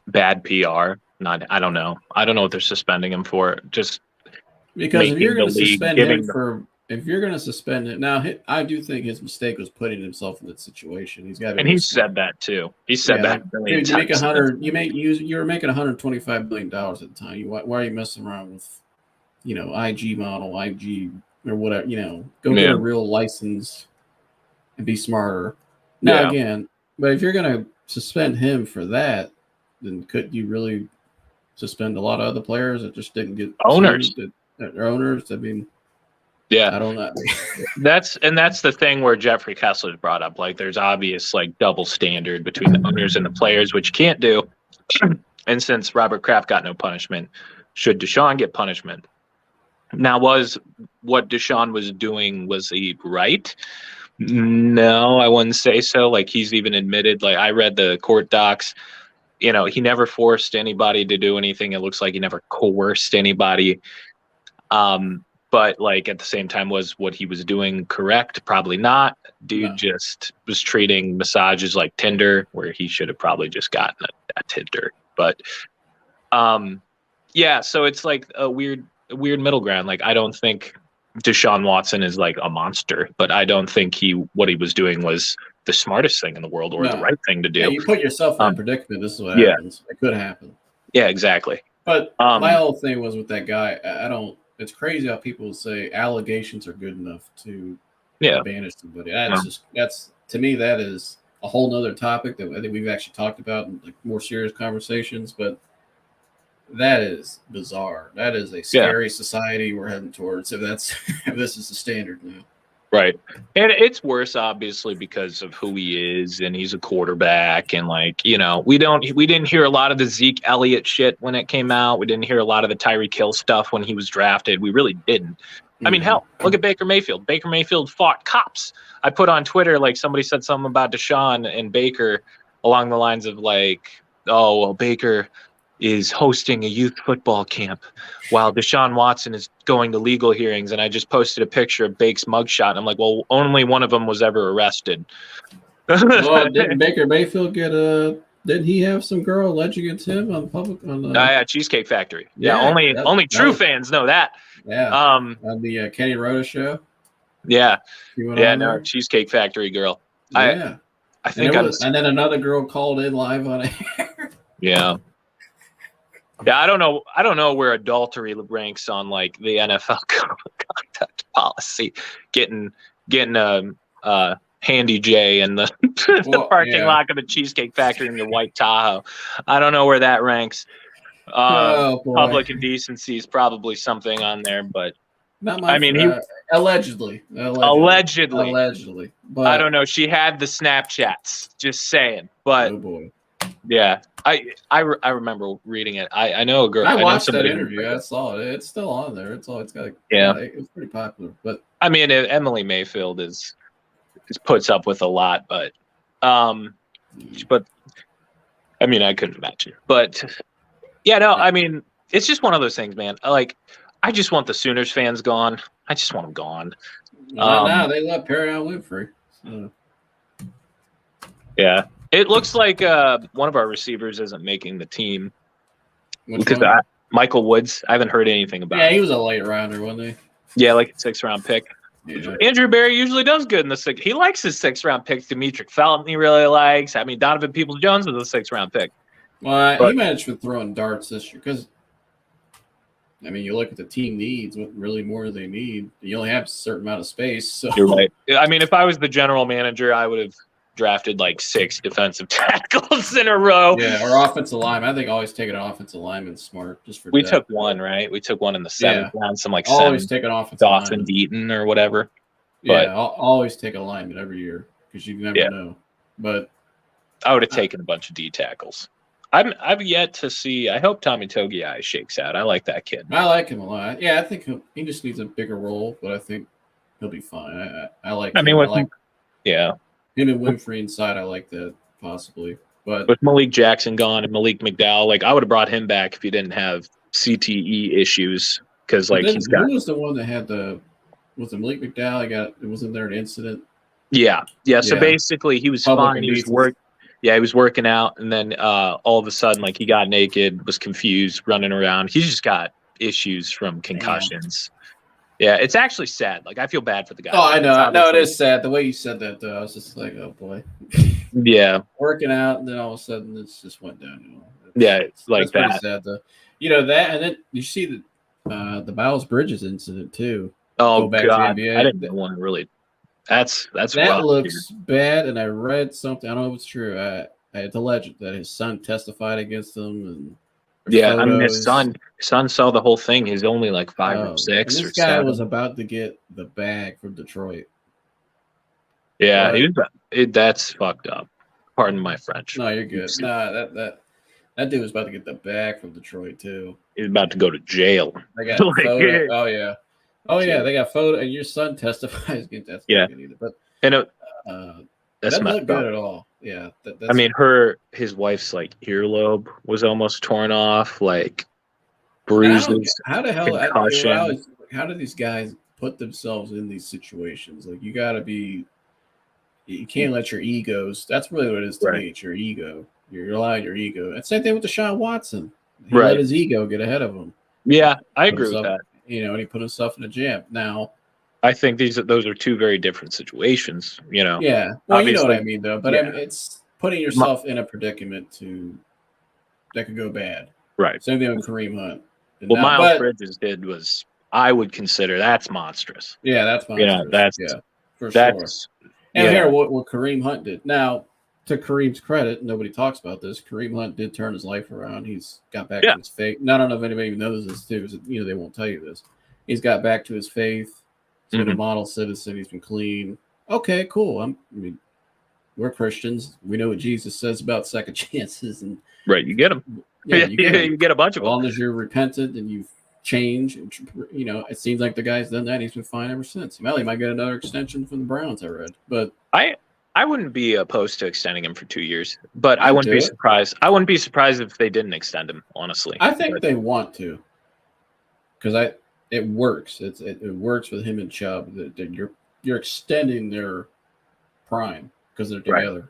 Bad PR. I don't know. I don't know what they're suspending him for. Just because if you're going to suspend him if you're going to suspend it now, I do think his mistake was putting himself in that situation. He's got, and he said that too. He said that. Dude, you make you were making $125 million at the time. Why are you messing around with, IG model, IG or whatever? Go get a real license and be smarter. Now again, but if you're going to suspend him for that, then could you really suspend a lot of other players that just didn't get owners? Owners. I mean, I don't know. That's the thing where Jeffrey Kessler's brought up. Like, there's obvious double standard between the owners and the players, which you can't do. And since Robert Kraft got no punishment, should Deshaun get punishment? Now, was what Deshaun was doing, was he right? No, I wouldn't say so. Like, he's even admitted. Like, I read the court docs. He never forced anybody to do anything. It looks like he never coerced anybody. But at the same time, was what he was doing correct? Probably not. Dude just was treating massages like Tinder, where he should have probably just gotten a Tinder. But so it's like a weird middle ground. Like, I don't think Deshaun Watson is like a monster, but I don't think what he was doing was the smartest thing in the world or the right thing to do. Yeah, you put yourself in a predicament. This is what happens. It could happen. Yeah, exactly. But my whole thing was with that guy. It's crazy how people say allegations are good enough to banish somebody. That's to me, that is a whole nother topic that I think we've actually talked about in more serious conversations. But that is bizarre. That is a scary society we're heading towards. If this is the standard now. Right. And it's worse, obviously, because of who he is, and he's a quarterback. And, like, you know, we didn't hear a lot of the Zeke Elliott shit when it came out. We didn't hear a lot of the Tyreek Hill stuff when he was drafted. We really didn't. I mean, hell, look at Baker Mayfield. Baker Mayfield fought cops. I put on Twitter, like, somebody said something about Deshaun and Baker along the lines of, like, oh, well, Baker is hosting a youth football camp while Deshaun Watson is going to legal hearings. And I just posted a picture of Bake's mugshot. And I'm like, well, only one of them was ever arrested. Well, didn't Baker Mayfield get didn't he have some girl alleged against him on public on the Yeah, Cheesecake Factory. Yeah, only true fans know that. Yeah. On the Kenny Rhoda show. Yeah. No, Cheesecake Factory girl. Yeah. I think and then another girl called in live on air. Yeah. Yeah, I don't know where adultery ranks on, like, the NFL conduct policy. Getting Handy J in the parking lot of the Cheesecake Factory in your white Tahoe. I don't know where that ranks. Public indecency is probably something on there, but not my. I mean, allegedly. But I don't know. She had the Snapchats. Just saying, but oh boy. Yeah, I remember reading it. I know a girl. I watched that interview. I saw it. It's still on there. It's got. Yeah, it's pretty popular. But I mean, Emily Mayfield is puts up with a lot, but I mean, I couldn't imagine. But yeah, no, I mean, it's just one of those things, man. I just want the Sooners fans gone. I just want them gone. No, they let Paramount Winfrey. So. Yeah. It looks like one of our receivers isn't making the team. Because Michael Woods, I haven't heard anything about. Yeah, he was a late rounder, wasn't he? Yeah, like a 6th-round pick. Yeah. Andrew Berry usually does good in the 6th. He likes his 6th-round picks. Demetric Felton he really likes. I mean, Donovan Peoples-Jones was a 6th-round pick. Well, he managed with throwing darts this year because, I mean, you look at the team needs, what really more they need. You only have a certain amount of space. So. You're right. I mean, if I was the general manager, I would have drafted like 6 defensive tackles in a row. Yeah, or offensive lineman. I think always taking an offensive lineman smart just for. We took one, right? We took one in the 7th round. Some like always take an offensive Dawson Deaton or whatever. Yeah, I'll always take a lineman every year because you never know. But I would have taken a bunch of D tackles. I've yet to see. I hope Tommy Togiai shakes out. I like that kid. I like him a lot. Yeah, I think he just needs a bigger role, but I think he'll be fine. I like. I mean, yeah. Him and Winfrey inside, I like that possibly. But with Malik Jackson gone and Malik McDowell, like I would have brought him back if he didn't have CTE issues because like he's got. Who was the one that had was it Malik McDowell? Wasn't there an incident? Yeah. So basically, he was fine. He was working out, and then all of a sudden, like he got naked, was confused, running around. He's just got issues from concussions. Damn. Yeah, it's actually sad. Like, I feel bad for the guy. Oh, I know. No, it is sad. The way you said that, though, I was just like, oh, boy. Yeah. Working out, and then all of a sudden, it just went down. Yeah, it's like that. Pretty sad, though. You know, that, and then you see the Miles Bridges incident, too. Oh, God. I didn't want to really. That looks bad, and I read something. I don't know if it's true. It's alleged that his son testified against him, and yeah, photos. I mean, his son saw the whole thing. He's only like 5 or 6 or 7. This guy was about to get the bag from Detroit. Yeah, that's fucked up. Pardon my French. No, you're good. Nah, that dude was about to get the bag from Detroit too. He's about to go to jail. They got photo. Oh yeah, they got photo, and your son testifies against that. Yeah, either, but that's not good at all. Yeah, I mean, his wife's like earlobe was almost torn off, like bruises. How the hell? How do these guys put themselves in these situations? Like you can't let your egos. That's really what it is to me. It's your ego. You're allowing your ego. And same thing with Deshaun Watson. He let his ego get ahead of him. Yeah, I agree with that. You know, and he put himself in a jam. Now, I think those are two very different situations. You know. Yeah. Well, you know what I mean, though. But I mean, it's putting yourself in a predicament that could go bad. Right. Same thing with Kareem Hunt. What Miles Bridges did was, I would consider that's monstrous. Yeah, that's monstrous. For sure. And here, what Kareem Hunt did. Now, to Kareem's credit, nobody talks about this. Kareem Hunt did turn his life around. He's got back to his faith. I don't know if anybody even knows this too, because they won't tell you this. He's got back to his faith. He's been a model citizen. He's been clean. Okay, cool. We're Christians. We know what Jesus says about second chances, and Right, you get them. yeah, you get 'em. You get a bunch of As them. long as you're repentant and you've changed, it seems like the guy's done that. He's been fine ever since. Well, he might get another extension from the Browns, I read. But I wouldn't be opposed to extending him for 2 years, but I I'd wouldn't do be it. surprised. I wouldn't be surprised if they didn't extend him, honestly. I think they want to, because it works. It works with him and Chubb. That you're extending their prime because they're Right. together.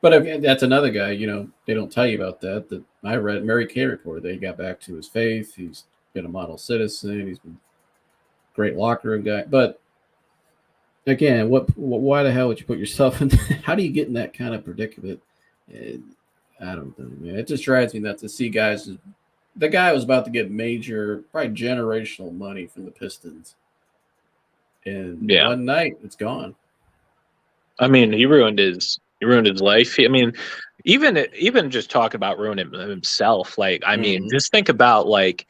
But again, that's another guy. They don't tell you about that. That I read Mary Kay report. They got back to his faith. He's been a model citizen. He's been a great locker room guy. But again, why the hell would you put yourself in? How do you get in that kind of predicament? I don't know, man. It just drives me nuts to see guys. The guy was about to get major, probably generational money from the Pistons, and one night it's gone. I mean, he ruined his life. I mean, even just talking about ruining himself. Like, I mean, just think about like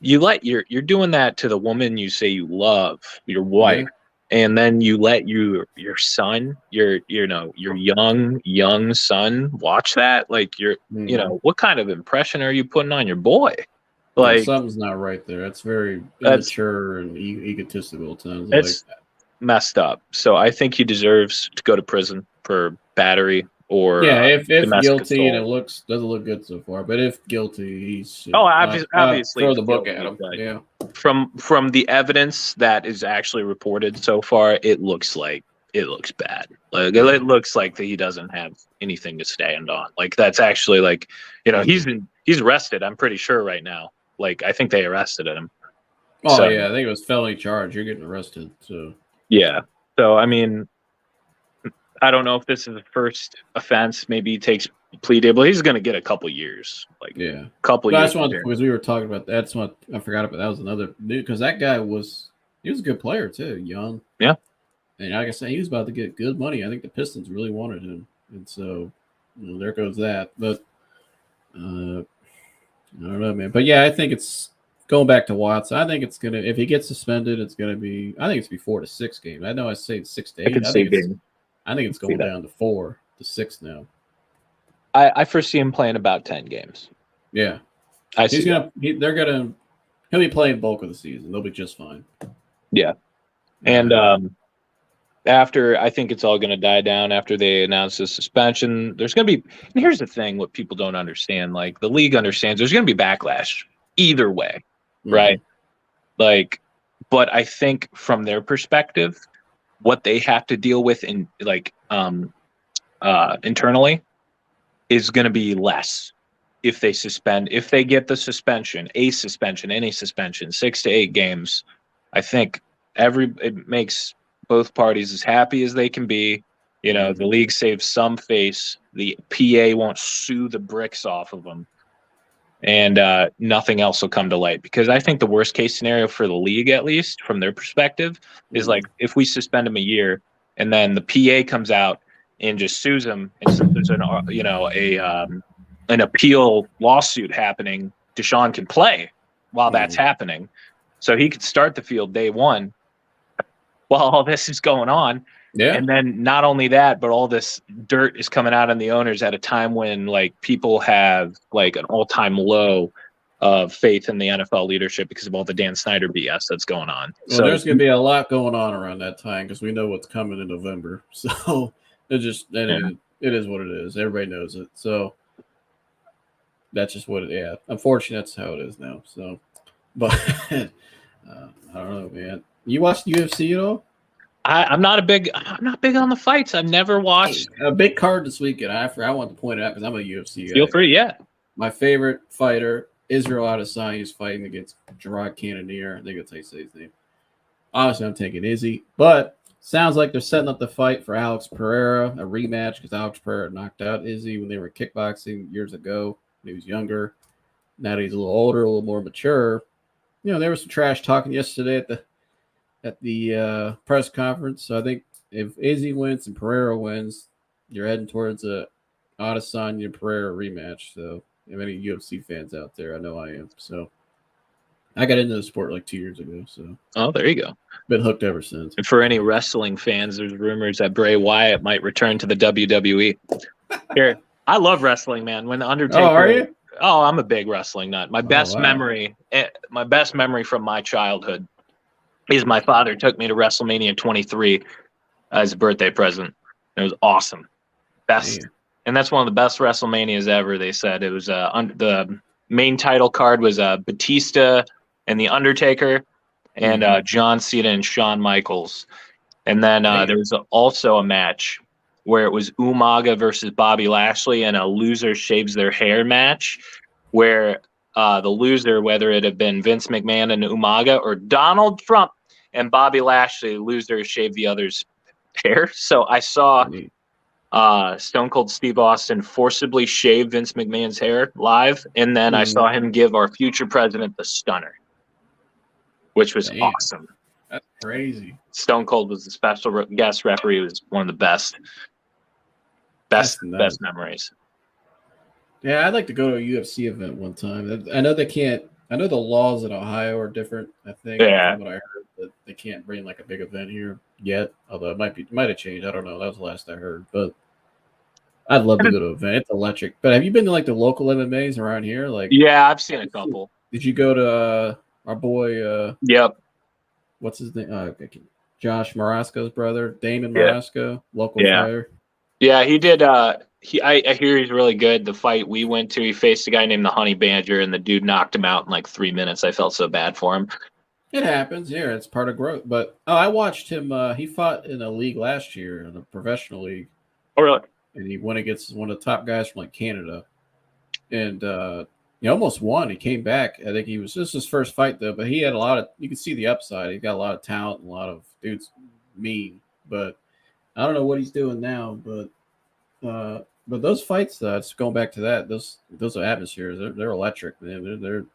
you're doing that to the woman you say you love, your wife, and then you let your son, your young son watch that. Like, what kind of impression are you putting on your boy? Like, something's not right there. That's very immature and egotistical. It sounds it's like messed up. So I think he deserves to go to prison for battery or if domestic guilty, and assault. doesn't look good so far. But if guilty, he should obviously throw the book guilty, at him. but Yeah. From the evidence that is actually reported so far, it looks bad. Like, it looks like that he doesn't have anything to stand on. Like, that's actually like, he's arrested. I'm pretty sure right now. Like, I think they arrested him. Oh, so, yeah, I think it was felony charge. You're getting arrested. So yeah. So I mean, I don't know if this is the first offense. Maybe he takes plea deal, but he's going to get a couple years. Like, couple years. That's one because we were talking about. That's what I forgot about. That was another dude because that guy was a good player too, young. Yeah. And like I said, he was about to get good money. I think the Pistons really wanted him, and so there goes that. But I don't know, man. But yeah, I think it's going back to Watson. I think it's gonna if he gets suspended, it's gonna be. I think it's be 4 to 6 games. I know I say 6 to 8. I think it's going down to 4 to 6 now. I foresee him playing about 10 games. Yeah, he'll be playing bulk of the season. They'll be just fine. Yeah, and after I think it's all going to die down after they announce the suspension. There's going to be. And here's the thing: what people don't understand, like the league understands, there's going to be backlash either way, right? Like, but I think from their perspective, what they have to deal with in internally is going to be less if they get the suspension, any suspension, 6 to 8 games. I think it makes both parties as happy as they can be. The league saves some face. The PA won't sue the bricks off of them, and nothing else will come to light. Because I think the worst case scenario for the league, at least from their perspective, is like if we suspend him a year and then the PA comes out and just sues him, and so there's an appeal lawsuit happening. Deshaun can play while that's happening, so he could start the field day one while all this is going on. Yeah. And then not only that, but all this dirt is coming out on the owners at a time when like people have like an all-time low of faith in the NFL leadership because of all the Dan Snyder BS that's going on. Well, so there's going to be a lot going on around that time because we know what's coming in November. So it is what it is. Everybody knows it. So that's just what it is. Yeah. Unfortunately, that's how it is now. So, but I don't know, man. You watch UFC at all? I'm not big on the fights. I've never watched a big card this weekend. I want to point it out because I'm a UFC guy. Feel free, yeah. My favorite fighter, Israel Adesanya, is fighting against Gerard Cannonier. I think that's how you say his name. Obviously, I'm taking Izzy, but sounds like they're setting up the fight for Alex Pereira, a rematch because Alex Pereira knocked out Izzy when they were kickboxing years ago. When he was younger. Now that he's a little older, a little more mature. There was some trash talking yesterday at the press conference. So I think if Izzy wins and Pereira wins, you're heading towards a Adesanya Pereira rematch. So if any UFC fans out there, I know I am. So I got into the sport like 2 years ago, so Oh, there you go. been hooked ever since. And for any wrestling fans, there's rumors that Bray Wyatt might return to the WWE. Here, I love wrestling, man. When the Undertaker, Oh, are you? Oh, I'm a big wrestling nut. My best wow. memory from my childhood is my father took me to WrestleMania 23 as a birthday present. It was awesome. Best, Damn. and that's one of the best WrestleManias ever. They said it was the main title card was Batista and the Undertaker, and John Cena and Shawn Michaels. And then there was also a match where it was Umaga versus Bobby Lashley and a loser shaves their hair match, where the loser, whether it had been Vince McMahon and Umaga or Donald Trump and Bobby Lashley, the loser shaved the other's hair. So I saw Stone Cold Steve Austin forcibly shave Vince McMahon's hair live, and then I saw him give our future president the stunner, which was awesome. That's crazy. Stone Cold was the special guest referee. It was one of the best memories. Yeah, I'd like to go to a UFC event one time. I know they can't. I know the laws in Ohio are different. I think. Yeah. From what I heard, that they can't bring like a big event here yet. Although it might have changed. I don't know. That was the last I heard. But I'd love to go to an event. It's electric. But have you been to like the local MMAs around here? Like, yeah, I've seen a couple. Did you go to our boy? Yep. What's his name? Josh Marasco's brother, Damon Marasco, local fighter. Yeah, he did. I hear he's really good. The fight we went to, he faced a guy named the Honey Badger, and the dude knocked him out in like 3 minutes. I felt so bad for him. It happens. Yeah, it's part of growth. But I watched him. He fought in a league last year, in a professional league. Oh, really? And he went against one of the top guys from like Canada, and he almost won. He came back. I think this was his first fight though, but he had a lot of. You could see the upside. He got a lot of talent, and a lot of dudes mean. But I don't know what he's doing now. But those fights, just going back to that, those are atmospheres. They're electric, man.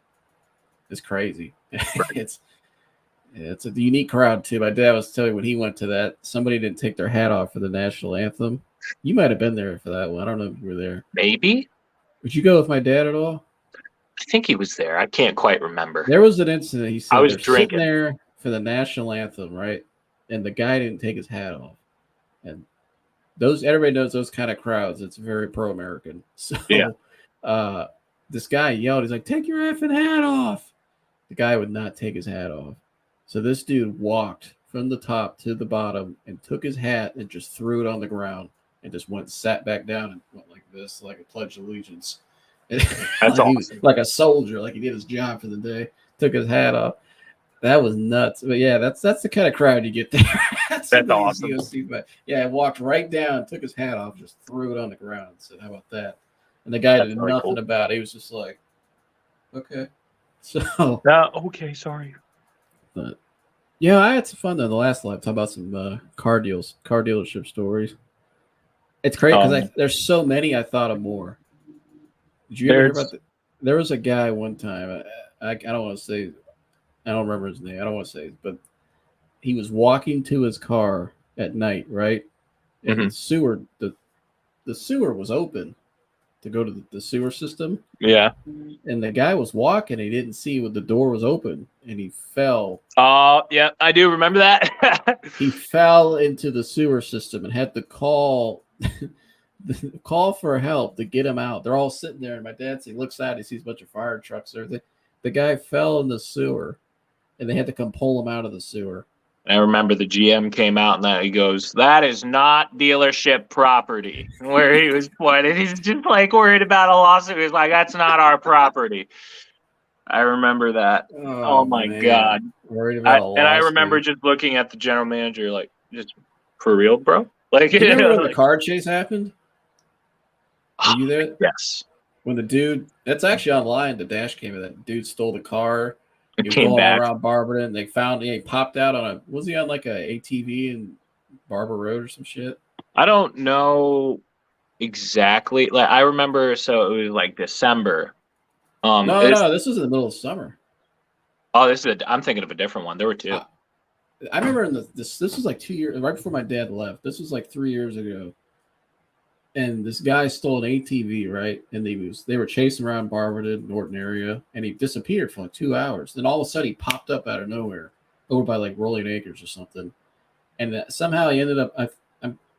It's crazy. It's a unique crowd too. My dad was telling me when he went to that, somebody didn't take their hat off for the national anthem. You might have been there for that one. I don't know if you were there. Maybe. Would you go with my dad at all? I think he was there. I can't quite remember. There was an incident. He said I was they're drinking sitting there for the national anthem, right? And the guy didn't take his hat off. And everybody knows those kind of crowds. It's very pro-American. So this guy yelled, he's like, "Take your effing hat off." The guy would not take his hat off. So this dude walked from the top to the bottom and took his hat and just threw it on the ground and just sat back down and went like this, like a pledge of allegiance. That's awesome. Like a soldier, like he did his job for the day. Took his hat off. That was nuts. But yeah, that's the kind of crowd you get there. That's awesome. But yeah, walked right down, took his hat off, just threw it on the ground and said, "How about that?" And the guy did nothing about it. He was just like, "Okay." So okay, sorry. But yeah, I had some fun though. The last live, talk about some car dealership stories. It's crazy because there's so many. I thought of more. Did you ever hear about there was a guy one time. I don't want to say. I don't remember his name. I don't want to say it, but he was walking to his car at night, right? And the sewer was open to go to the sewer system. Yeah. And the guy was walking. He didn't see when the door was open, and he fell. Oh, yeah, I do remember that. He fell into the sewer system and had to call for help to get him out. They're all sitting there, and my dad looks out. He sees a bunch of fire trucks there. The guy fell in the sewer, and they had to come pull him out of the sewer. I remember the GM came out and that he goes, "That is not dealership property." Where he was pointed, he's just like worried about a lawsuit. He's like, "That's not our property." I remember that. Oh my God! Worried about a lawsuit. And I remember just looking at the general manager, like, "Just for real, bro?" Like, you remember when the car chase happened? Were you there? Yes. When the dude, that's actually online. The dash cam of that dude stole the car. He was came going back around Barberton. They found he popped out on was he on like a ATV in Barber Road or some shit? I don't know exactly. Like I remember, so it was like December. No, this was in the middle of summer. Oh, I'm thinking of a different one. There were two. I remember this was like 2 years right before my dad left. This was like 3 years ago. and this guy stole an ATV, right? And they were chasing around Barberton, Norton area, and he disappeared for like 2 hours. Then all of a sudden, he popped up out of nowhere over by like Rolling Acres or something, and somehow he ended up. I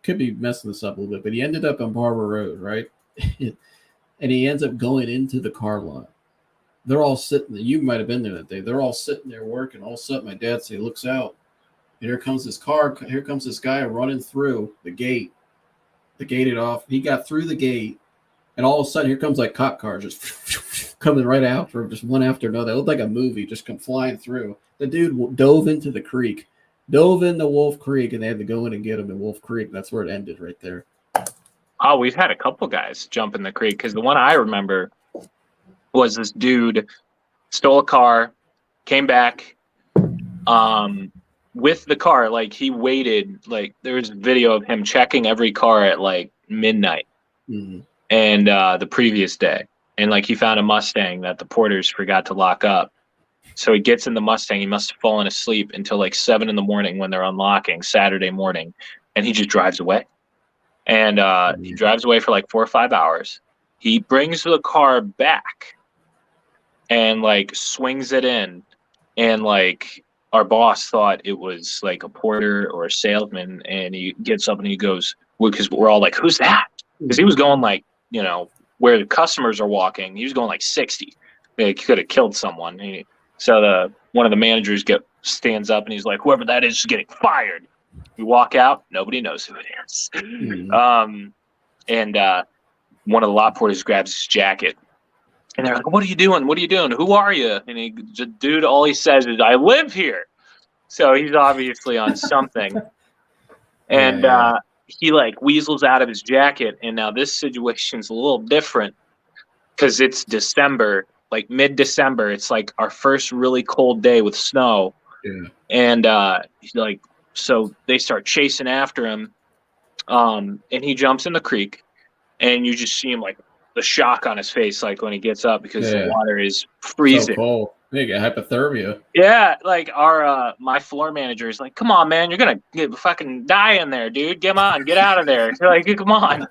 could be messing this up a little bit, but he ended up on Barber Road, right? And he ends up going into the car lot. They're all sitting there. You might have been there that day. They're all sitting there working. All of a sudden, my dad looks out, and here comes this car. Here comes this guy running through the gate. The gated off. He got through the gate, and all of a sudden, here comes like cop cars just coming right after him, just one after another. It looked like a movie, just come flying through. The dude dove into the creek, dove into Wolf Creek, and they had to go in and get him in Wolf Creek. That's where it ended right there. Oh, we've had a couple guys jump in the creek because the one I remember was this dude stole a car, came back with the car. Like he waited, like there was a video of him checking every car at like midnight and the previous day. And like he found a Mustang that the porters forgot to lock up. So he gets in the Mustang. He must have fallen asleep until like 7 a.m. when they're unlocking Saturday morning. And he just drives away. And he drives away for like 4 or 5 hours. He brings the car back and like swings it in. And like our boss thought it was like a porter or a salesman. And he gets up and he goes, because we're all like, who's that? Because he was going like, you know, where the customers are walking. He was going like 60. He could have killed someone. So one of the managers stands up and he's like, whoever that is getting fired. We walk out, nobody knows who it is. And one of the lot porters grabs his jacket, and they're like, "What are you doing? What are you doing? Who are you?" And dude, all he says is, "I live here." So he's obviously on something. And he like weasels out of his jacket. And now this situation's a little different because it's December, like mid-December. It's like our first really cold day with snow. Yeah. And he's like. So they start chasing after him, and he jumps in the creek, and you just see him like the shock on his face, like when he gets up because the water is freezing. So cold. They get hypothermia. Yeah, like our my floor manager is like, "Come on, man, you're gonna fucking die in there, dude. Get out of there." They're like, "Come on,"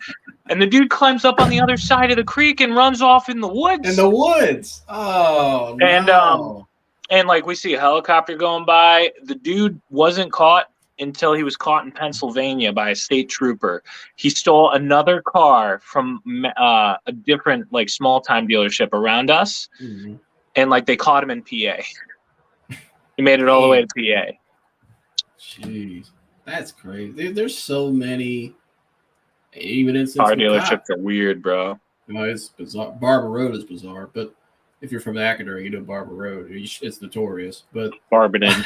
and the dude climbs up on the other side of the creek and runs off in the woods. In the woods. Oh no. And like we see a helicopter going by. The dude wasn't caught until he was caught in Pennsylvania by a state trooper. He stole another car from a different like small time dealership around us, and like they caught him in PA. He made it all the way to PA. Jeez, that's crazy. There's so many. Even instances. Car dealerships are weird, bro. No, it's bizarre. Barber Road is bizarre, but if you're from Acador, you know Barber Road. It's notorious, but Barberton,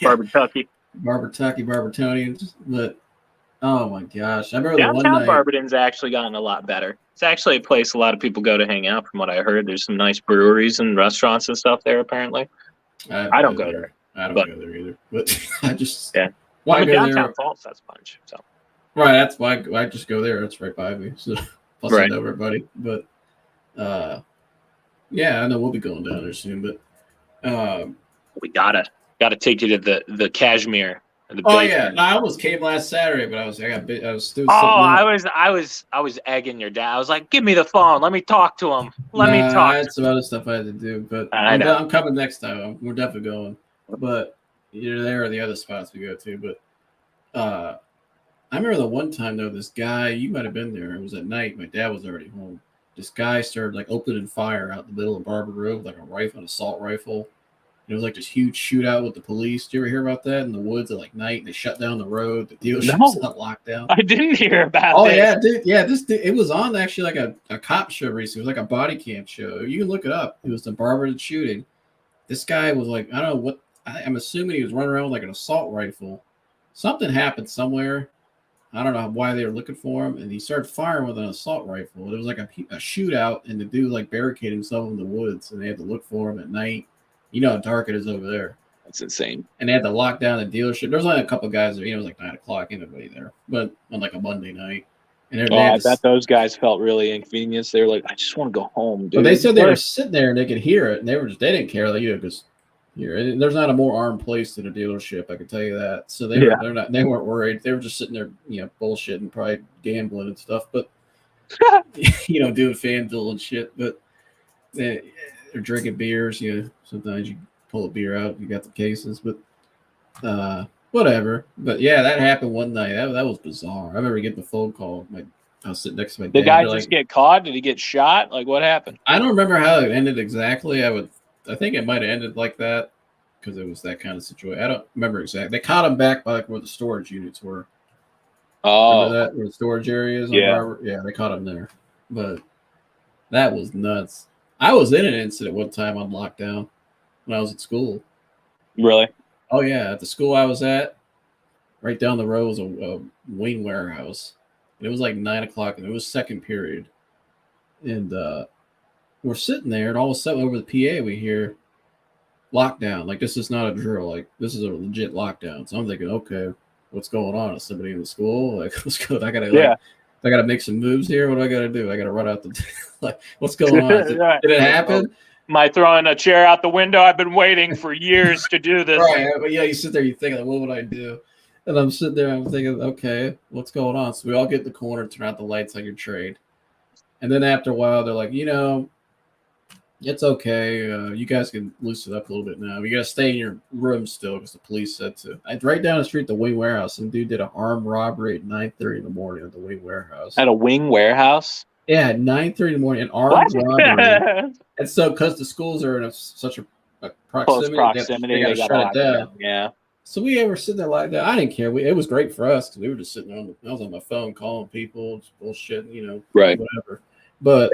Barbertucky. Barbertonians, but oh my gosh, I remember downtown the one night. Barberton's actually gotten a lot better. It's actually a place a lot of people go to hang out. From what I heard, there's some nice breweries and restaurants and stuff there. Apparently, I don't go there. I don't go there either. But I just Well, I mean, downtown Falls, that's a bunch. So right, that's why I just go there. It's right by me, so plus I know everybody. But yeah, I know we'll be going down there soon. But we gotta take you to the Cashmere. No, I almost came last Saturday, but I was doing something. I was egging your dad. I was like, "Give me the phone. Let me talk to him. I had some other stuff I had to do, but I'm coming next time. We're definitely going. But either there or the other spots we go to. But I remember the one time though, this guy, you might have been there. It was at night. My dad was already home. This guy started like opening fire out in the middle of Barber Road, like a rifle, an assault rifle. It was like this huge shootout with the police. Did you ever hear about that in the woods at like night? They shut down the road. The dealership's not locked down. I didn't hear about that. Oh, yeah, dude. Yeah, it was on actually like a cop show recently. It was like a body cam show. You can look it up. It was the Barberton shooting. This guy was like, I don't know what, I'm assuming he was running around with like an assault rifle. Something happened somewhere. I don't know why they were looking for him. And he started firing with an assault rifle. It was like a shootout, and the dude like barricaded himself in the woods, and they had to look for him at night. You know how dark it is over there. That's insane. And they had to lock down the dealership. There was only a couple guys there. It was like 9 o'clock. Anybody there, but on like a Monday night. And I bet those guys felt really inconvenienced. They were like, "I just want to go home, dude." But they said they were sitting there and they could hear it, and they didn't care, like, because there's not a more armed place than a dealership. I can tell you that. So they weren't worried. They were just sitting there, bullshitting, probably gambling and stuff. But doing FanDuel and shit. But they're drinking beers. Sometimes you pull a beer out, you got the cases, but whatever. But yeah, that happened one night. That was bizarre. I remember getting the phone call. I was sitting next to my dad. The guy just get caught? Did he get shot? Like, what happened? I don't remember how it ended exactly. I think it might have ended like that because it was that kind of situation. I don't remember exactly. They caught him back by where the storage units were. Oh, remember that where the storage areas? Yeah. Yeah, they caught him there. But that was nuts. I was in an incident one time on lockdown when I was at school. really? Oh yeah, at the school I was at, right down the road was a wing warehouse. And it was like 9 o'clock, and it was second period. And we're sitting there, and all of a sudden over the PA we hear lockdown. Like, this is not a drill. Like, this is a legit lockdown. So I'm thinking, okay, what's going on? Is somebody in the school? Like, what's good? I gotta make some moves here. What do I gotta do? I gotta run out the like, what's going on? Did it happen? Am I throwing a chair out the window? I've been waiting for years to do this. Right, but yeah, you sit there, you think, like, what would I do? And I'm sitting there, I'm thinking, okay, what's going on? So we all get in the corner, turn out the lights on your trade. And then after a while, they're like, it's okay. You guys can loosen up a little bit now. You got to stay in your room still because the police said to. Right down the street, the Wing Warehouse, some dude did an armed robbery at 9:30 in the morning at the Wing Warehouse. At a Wing Warehouse? Yeah, at 9:30 in the morning, an armed robbery. And so, because the schools are in such a proximity, close proximity, they got to shut it down. Yeah. So we were sitting there like that. I didn't care. It was great for us because we were just sitting there. I was on my phone calling people, just bullshit, Right. whatever. But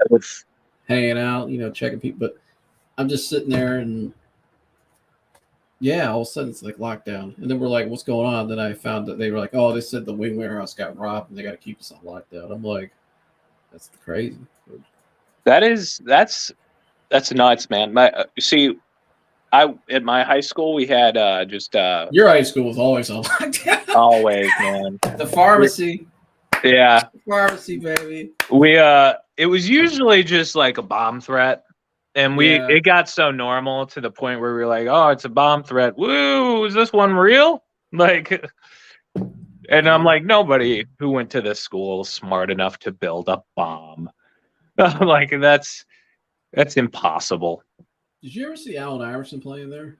hanging out, checking people. But I'm just sitting there, and yeah, all of a sudden it's like lockdown. And then we're like, "What's going on?" Then I found that they were like, "Oh, they said the Wing Warehouse got robbed, and they got to keep us on lockdown." I'm like, "That's crazy." That's nuts, man. At my high school we had Your high school was always on lockdown. Always, man. The pharmacy. Yeah. The pharmacy, baby. It was usually just like a bomb threat. And it got so normal to the point where we were like, oh, it's a bomb threat. Woo, is this one real? Like, and I'm like, nobody who went to this school is smart enough to build a bomb. Like, that's impossible. Did you ever see Allen Iverson playing there?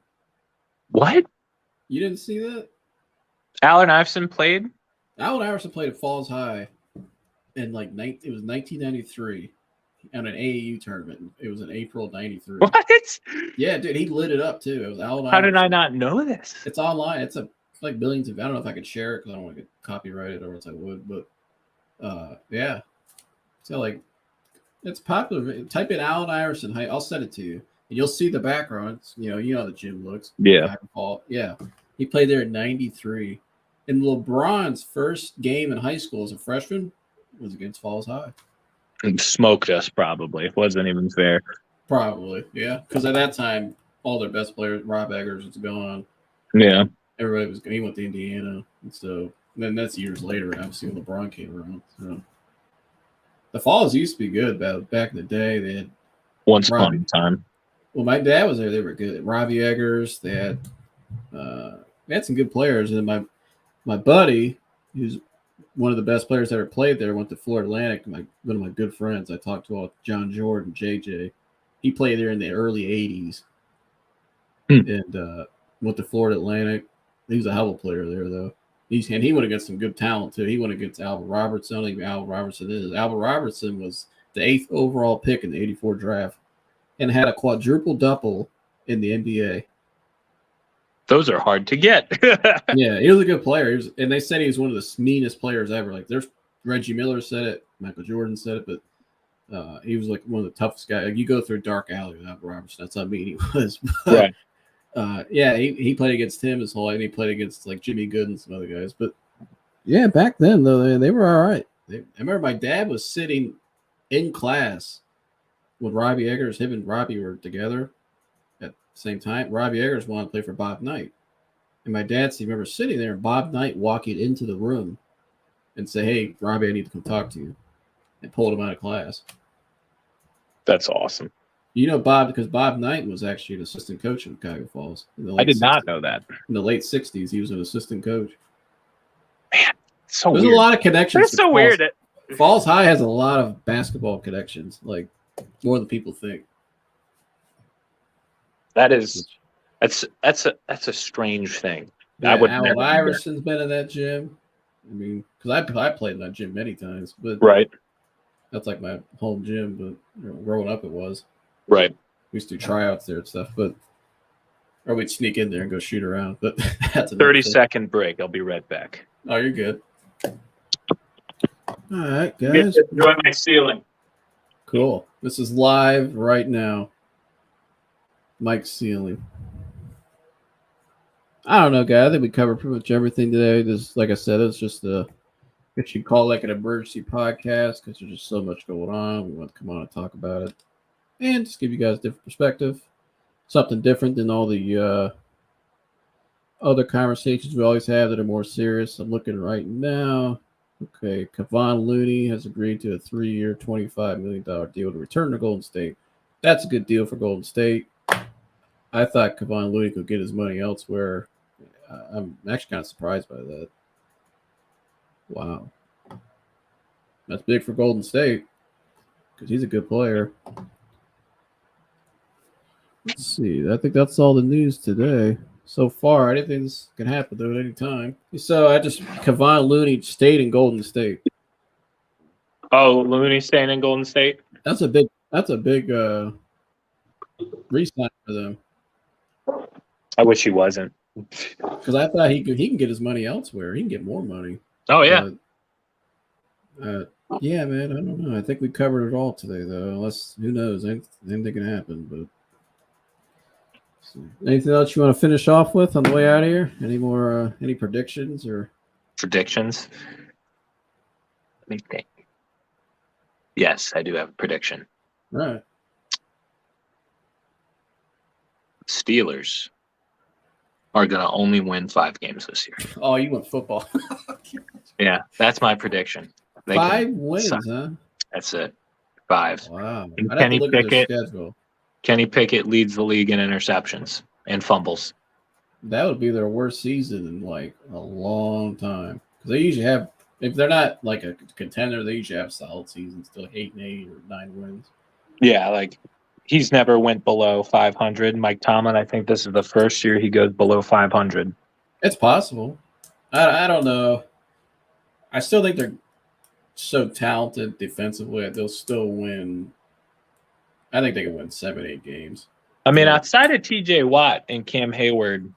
What? You didn't see that? Allen Iverson played? Allen Iverson played at Falls High in it was 1993 on an AAU tournament. It was in April of 93. What? Yeah, dude, he lit it up too. It was Allen Iverson. How did I not know this? It's online. It's like billions of. I don't know if I could share it because I don't want to get copyrighted, or else I would. But yeah. So like, it's popular. Type in Allen Iverson. I'll send it to you. And you'll see the background. You know the gym looks. Yeah. Yeah. He played there in 93. And LeBron's first game in high school as a freshman was against Falls High. And smoked us, probably. It wasn't even fair. Probably, yeah. Because at that time, all their best players, Rob Eggers was gone. Yeah. Everybody he went to Indiana. And so then that's years later, obviously, when LeBron came around. So the Falls used to be good back in the day. They had Once upon a time. Well, my dad was there. They were good. Robbie Eggers. They had some good players. And then my buddy, who's one of the best players that ever played there, went to Florida Atlantic. One of my good friends I talked to, all John Jordan, JJ. He played there in the early 80s. And went to Florida Atlantic. He was a hell of a player there, though. He went against some good talent, too. He went against Albert Robertson. I don't think Albert Robertson is. Albert Robertson was the 8th overall pick in the 84 draft and had a quadruple double in the NBA. Those are hard to get. Yeah, he was a good player. And they said he was one of the meanest players ever. Like, there's Reggie Miller said it, Michael Jordan said it, but he was like one of the toughest guys. Like, you go through a dark alley with Albert Robertson. That's how mean he was. But, right. Yeah, he played against him his whole life. And he played against like Jimmy Good and some other guys. But yeah, back then though, they were all right. I remember my dad was sitting in class when Robbie Eggers, him and Robbie were together at the same time. Robbie Eggers wanted to play for Bob Knight. And my dad remember sitting there and Bob Knight walking into the room and say, "Hey, Robbie, I need to come talk to you," and pulled him out of class. That's awesome. You know Bob, because Bob Knight was actually an assistant coach in Cuyahoga Falls. I did not know that. In the late 60s, he was an assistant coach. Man, so There's weird. a lot of connections. It's so weird. Falls High has a lot of basketball connections, like more than people think. That's a strange thing. Yeah, I would Al never do that. Iverson's been in that gym. I mean, because I played in that gym many times, but Right. that's like my home gym. But growing up, it was. Right. We used to do tryouts there and stuff, or we'd sneak in there and go shoot around. But that's 30-second break. I'll be right back. Oh, you're good. All right, Get guys. to enjoy my ceiling. Cool. This is live right now. Mike's ceiling. I don't know, guys. I think we covered pretty much everything today. This, like I said, it's just what you call like an emergency podcast because there's just so much going on. We want to come on and talk about it and just give you guys a different perspective, something different than all the other conversations we always have that are more serious. I'm looking right now. Okay, Kevon Looney has agreed to a 3-year, $25 million deal to return to Golden State. That's a good deal for Golden State. I thought Kevon Looney could get his money elsewhere. I'm actually kind of surprised by that. Wow. That's big for Golden State because he's a good player. Let's see. I think that's all the news today. So far, anything can happen though at any time. So Kevon Looney stayed in Golden State. Oh, Looney staying in Golden State? That's a big re-sign for them. I wish he wasn't. Because I thought he can get his money elsewhere. He can get more money. Oh yeah. Yeah, man. I don't know. I think we covered it all today, though. Unless who knows? Anything can happen. But anything else you want to finish off with on the way out of here? Any more? Any predictions or predictions? Let me think. Yes, I do have a prediction. All right. Steelers are going to only win 5 games this year. Oh, you went football. Yeah, that's my prediction. 5 wins, huh? That's it. 5. Wow. And I'd have to look at their schedule. Kenny Pickett leads the league in interceptions and fumbles. That would be their worst season in like a long time. Because they usually have, if they're not like a contender, they usually have solid seasons, still 8-8 or 9 wins. Yeah, like he's never went below 500. Mike Tomlin, I think this is the first year he goes below 500. It's possible. I don't know. I still think they're so talented defensively that they'll still win. I think they can win 7-8 games. I mean, outside of TJ Watt and Cam Hayward,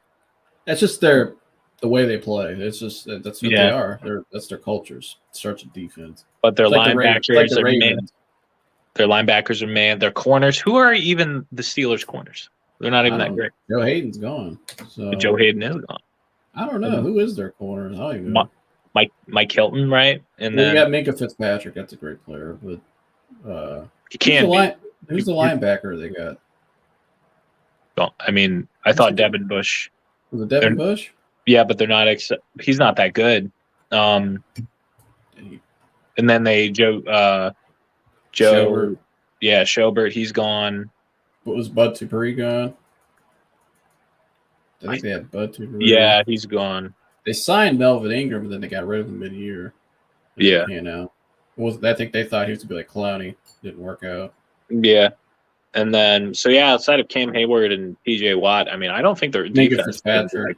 that's just the way they play. It's just that's what they are. That's their cultures. It starts with defense. But their it's linebackers are man. Their linebackers are man. Their corners. Who are even the Steelers' corners? They're not even that great. Joe Hayden's gone. So but Joe Hayden is gone. I don't know who is their corner. I don't even know. Mike Hilton, right? And then you got Minka Fitzpatrick. That's a great player. But he can't. Who's the linebacker they got? Well, I mean, I thought Devin Bush. Was it Devin Bush? Yeah, but they're not. He's not that good. And then Joe. Schobert. Yeah, Schobert. He's gone. What was Bud Dupree gone? I think they had Bud Dupree. Yeah, he's gone. They signed Melvin Ingram, but then they got rid of him mid-year. Yeah. You know. I think they thought he was going to be like Clowney. Didn't work out. Yeah. And then, outside of Cam Hayward and PJ Watt, I mean, I don't think their defense is that good.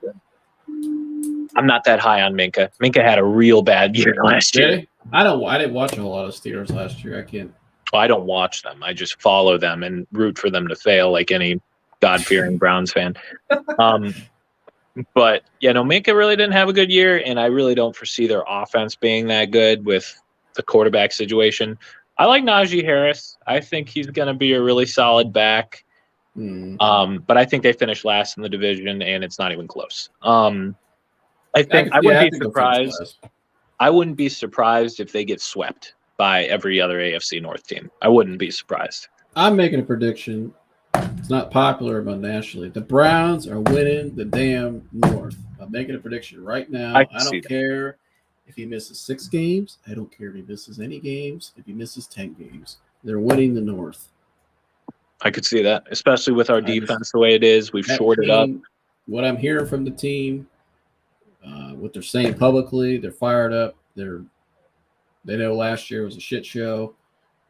I'm not that high on Minka. Minka had a real bad year last year. I didn't watch a whole lot of Steelers last year. I can't. Well, I don't watch them. I just follow them and root for them to fail like any God-fearing Browns fan. But, Minka really didn't have a good year, and I really don't foresee their offense being that good with the quarterback situation. I like Najee Harris. I think he's going to be a really solid back. But I think they finished last in the division, and it's not even close. I wouldn't be surprised. I wouldn't be surprised if they get swept by every other AFC North team. I wouldn't be surprised. I'm making a prediction. It's not popular but nationally. The Browns are winning the damn North. I'm making a prediction right now. I don't care if he misses 6 games. I don't care if he misses any games. If he misses 10 games, they're winning the North. I could see that, especially with our defense the way it is. We've shorted up. What I'm hearing from the team, what they're saying publicly, they're fired up. They're They know last year was a shit show.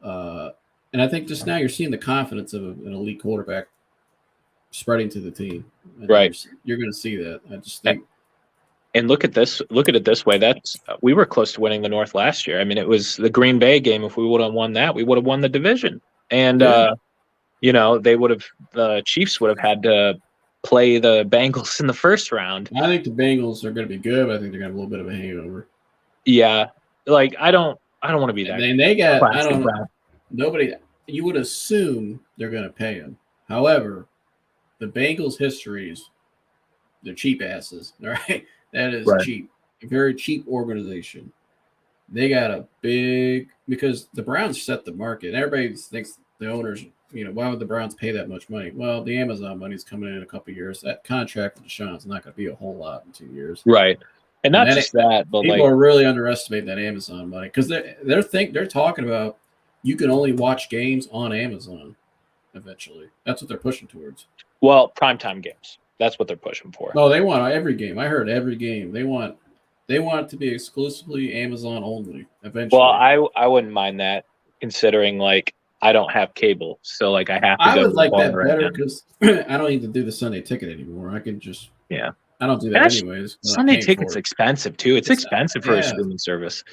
And I think just now you're seeing the confidence of an elite quarterback spreading to the team. Right. You're going to see that. I just think. And look at this. Look at it this way. We were close to winning the North last year. I mean, it was the Green Bay game. If we would have won that, we would have won the division. And the Chiefs would have had to play the Bengals in the first round. I think the Bengals are going to be good, but I think they're going to have a little bit of a hangover. Yeah, like I don't want to be that. And they got nobody. You would assume they're going to pay him. However, the Bengals' histories, they're cheap asses. All right, that is cheap. A very cheap organization. They got a big because the Browns set the market. And everybody thinks the owners, why would the Browns pay that much money? Well, the Amazon money's coming in a couple of years. That contract with Deshaun's not going to be a whole lot in 2 years. Right. And not just that, but people are really underestimating that Amazon money because they're talking about you can only watch games on Amazon eventually. That's what they're pushing towards. Well, primetime games. That's what they're pushing for. No, they want every game. I heard every game. They want it to be exclusively Amazon only eventually. Well, I wouldn't mind that considering like I don't have cable, so like I have to. I would like that better because I don't need to do the Sunday ticket anymore. I can just I don't do that anyways. Sunday ticket's expensive too. It's expensive for a streaming service.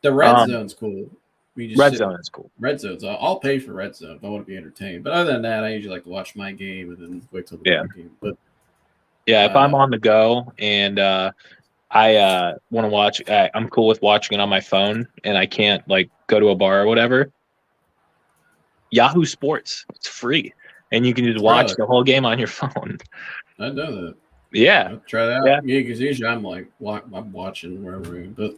The Red Zone's cool. Red Zone is cool. Red Zone's I'll pay for Red Zone if I want to be entertained. But other than that, I usually like to watch my game and then wait till the game. But if I'm on the go and I want to watch, I'm cool with watching it on my phone and I can't like go to a bar or whatever. Yahoo Sports, it's free, and you can just watch the whole game on your phone. I know that. Yeah, I'll try that out. Yeah, because usually I'm watching wherever. But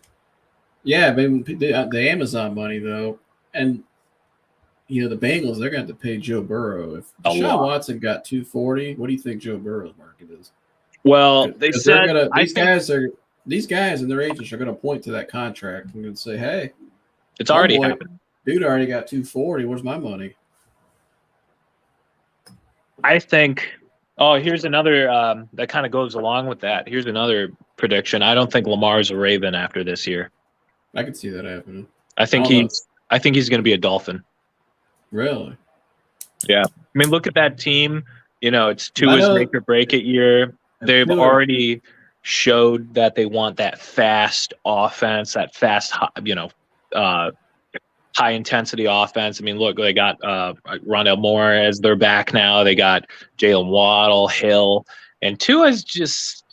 yeah, I mean, the Amazon money though, and the Bengals, they're going to have to pay Joe Burrow. If Deshaun Watson got 240, what do you think Joe Burrow's market is? Well, they said these guys and their agents are going to point to that contract and going to say, "Hey, it's already happened. Dude already got 240. Where's my money?" I think. Oh, here's another that kind of goes along with that. Here's another prediction. I don't think Lamar's a Raven after this year. I could see that happening. I think he's going to be a Dolphin. Really? Yeah. I mean, look at that team. It's Tua's make or break it year. They've already showed that they want that fast offense, that fast, high intensity offense. I mean, look, they got Rondell Moore as their back now. They got Jalen Waddle, Hill, and Tua's just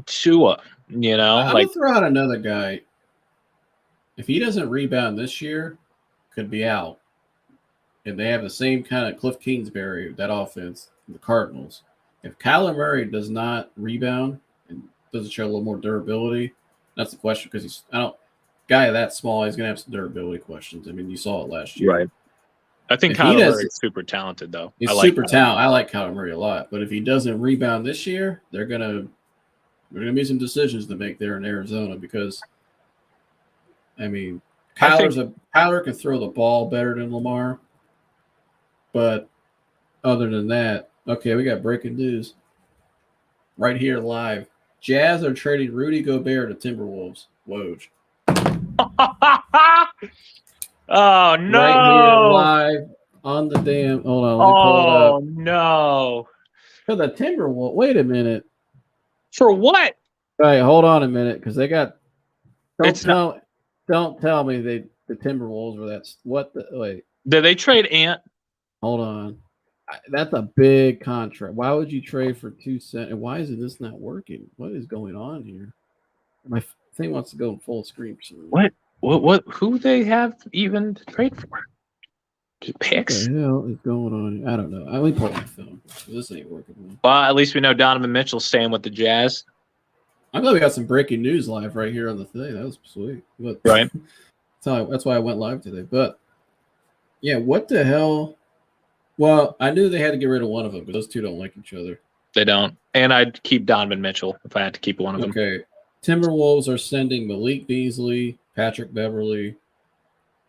Tua. I'm gonna throw out another guy. If he doesn't rebound this year, could be out. And they have the same kind of Cliff Kingsbury, that offense, the Cardinals. If Kyler Murray does not rebound and doesn't show a little more durability, that's the question because guy that small, he's going to have some durability questions. I mean, you saw it last year. Right. I think Kyler Murray is super talented, though. He's super talented. I like Kyler Murray a lot. But if he doesn't rebound this year, they're going to be some decisions to make there in Arizona because, I mean, Kyler can throw the ball better than Lamar. But other than that, okay, we got breaking news right here live. Jazz are trading Rudy Gobert to Timberwolves. Woj. Oh no! Right here live on the damn. Hold on, let me pull it up. Oh no! For the Timberwolves. Wait a minute. For what? All right, hold on a minute, because they got. Don't tell me the Timberwolves were that. What the wait? Did they trade Ant? Hold on. That's a big contract. Why would you trade for 2 cents? And why is this not working? What is going on here? My thing wants to go in full screen. What? Who they have even to trade for? Just picks? What the hell is going on? I don't know. Let me pull my phone. This ain't working. Well, at least we know Donovan Mitchell's staying with the Jazz. I'm glad we got some breaking news live right here on the thing. That was sweet. But, right. That's why I went live today. But yeah, what the hell? Well, I knew they had to get rid of one of them, but those two don't like each other. They don't. And I'd keep Donovan Mitchell if I had to keep one of them. Okay. Timberwolves are sending Malik Beasley, Patrick Beverly,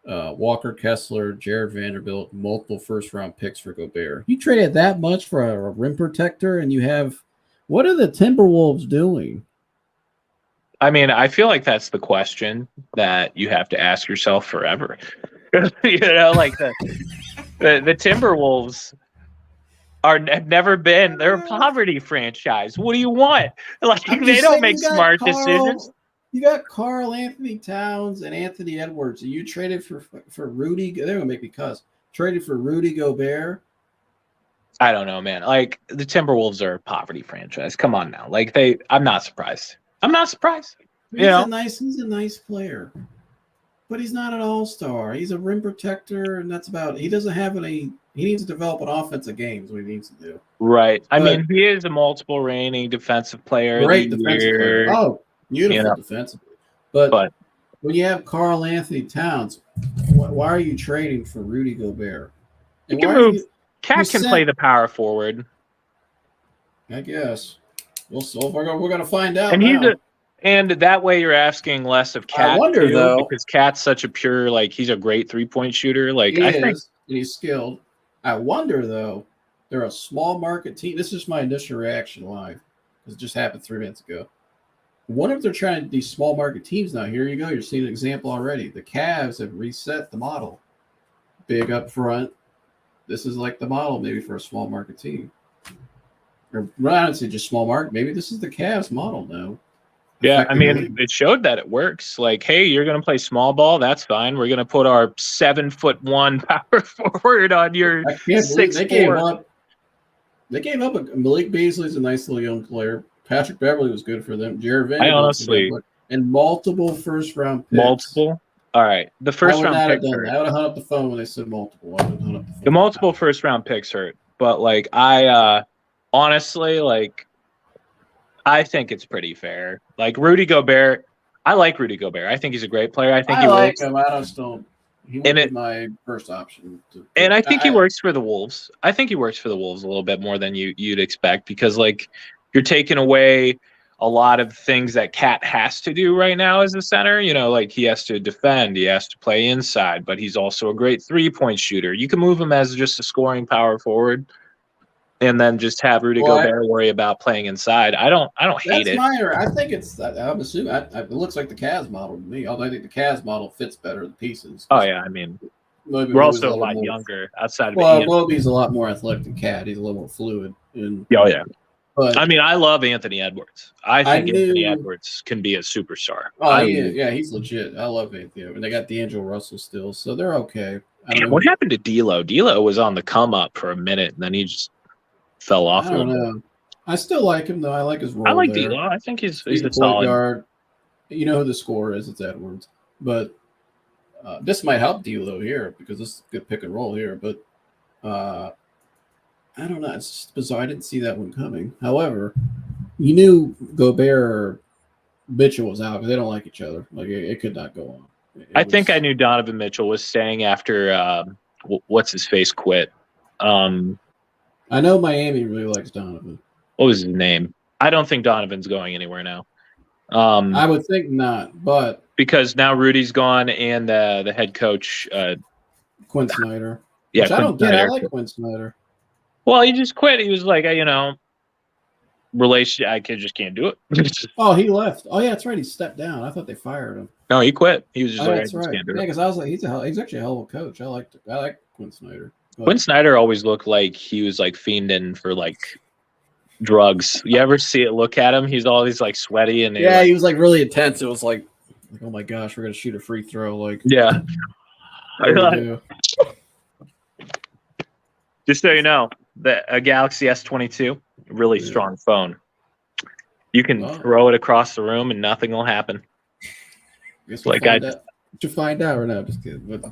Walker Kessler, Jared Vanderbilt, multiple first-round picks for Gobert. You traded that much for a rim protector, and you have – what are the Timberwolves doing? I mean, I feel like that's the question that you have to ask yourself forever. You know, like the Timberwolves have never been. They're a poverty franchise. What do you want? Like they don't make smart decisions. You got Carl Anthony Towns and Anthony Edwards. And you traded for Rudy. They're gonna make me cuss. Traded for Rudy Gobert. I don't know, man. Like the Timberwolves are a poverty franchise. Come on now. Like I'm not surprised. I'm not surprised. He's a nice player, but he's not an all-star. He's a rim protector, and that's about it. He doesn't have any. He needs to develop an offensive game. Is what he needs to do. Right. I mean, he is a multiple reigning defensive player. Great defensive player. Oh, beautiful defensively. But when you have Carl Anthony Towns, why are you trading for Rudy Gobert? You can move. Cat can play the power forward. I guess. We're going to find out. And that way you're asking less of Cat. I wonder, though. Because Cat's such a pure, like, he's a great three-point shooter. Like, I think. And he's skilled. I wonder, though, they're a small market team. This is my initial reaction live. It just happened 3 minutes ago. What if they're trying to these small market teams now? Here you go. You're seeing an example already. The Cavs have reset the model. Big up front. This is like the model maybe for a small market team. Or I don't say just small market. Maybe this is the Cavs model now. Yeah, I mean, it showed that it works. Like, hey, you're going to play small ball. That's fine. We're going to put our 7'1" power forward on your 6'4". They gave up. Malik Beasley's a nice little young player. Patrick Beverly was good for them. Jared Van. I honestly. And multiple first-round picks. Multiple? All right. The first-round picks hurt. I would have hung up the phone when they said multiple. The multiple first-round picks hurt. But, like, I honestly, like, I think it's pretty fair. Like, Rudy Gobert, I like Rudy Gobert. I think he's a great player. I think he like him. I just don't. He would be my first option. And I think he works for the Wolves. I think he works for the Wolves a little bit more than you'd expect because, like, you're taking away a lot of things that Cat has to do right now as a center. You know, like he has to defend, he has to play inside, but he's also a great three-point shooter. You can move him as just a scoring power forward and then just have Rudy Gobert worry about playing inside. I don't hate it. I think it's. I'm assuming it looks like the Cavs model to me. Although I think the Cavs model fits better the pieces. Oh yeah, I mean, we're also a lot younger outside of. Well, Moby's a lot more athletic than Cat. He's a little more fluid. Oh yeah. But, I mean, I love Anthony Edwards. I think Anthony Edwards can be a superstar. Oh, yeah, he's legit. I love Anthony Edwards. And they got D'Angelo Russell still, so they're okay. Man, what happened to D'Lo? D'Lo was on the come up for a minute, and then he just fell off. I don't know. I still like him, though. I like his role. I like D'Lo. I think he's a solid guard. You know who the scorer is? It's Edwards. But this might help D'Lo here because this is a good pick and roll here. But I don't know. It's just bizarre. I didn't see that one coming. However, you knew Gobert or Mitchell was out because they don't like each other. Like it could not go on. I think I knew Donovan Mitchell was staying after what's his face quit. I know Miami really likes Donovan. What was his name? I don't think Donovan's going anywhere now. I would think not, but because now Rudy's gone and the head coach Quinn Snyder. Yeah, which I don't get. I like Quinn Snyder. Well, he just quit. He was like, relationship. I just can't do it. Oh, he left. Oh, yeah, that's right. He stepped down. I thought they fired him. No, he quit. He was just that's right. Can't do it. Yeah, because I was like, he's actually a hell of a coach. I like Quinn Snyder. But Quinn Snyder always looked like he was like fiending for like drugs. You ever see it? Look at him. He's always like sweaty and he was like really intense. It was like, oh my gosh, we're gonna shoot a free throw. Like yeah. Just so you know, a Galaxy S22, really strong phone. You can throw it across the room and nothing will happen. Did you find out or no? Just kidding. But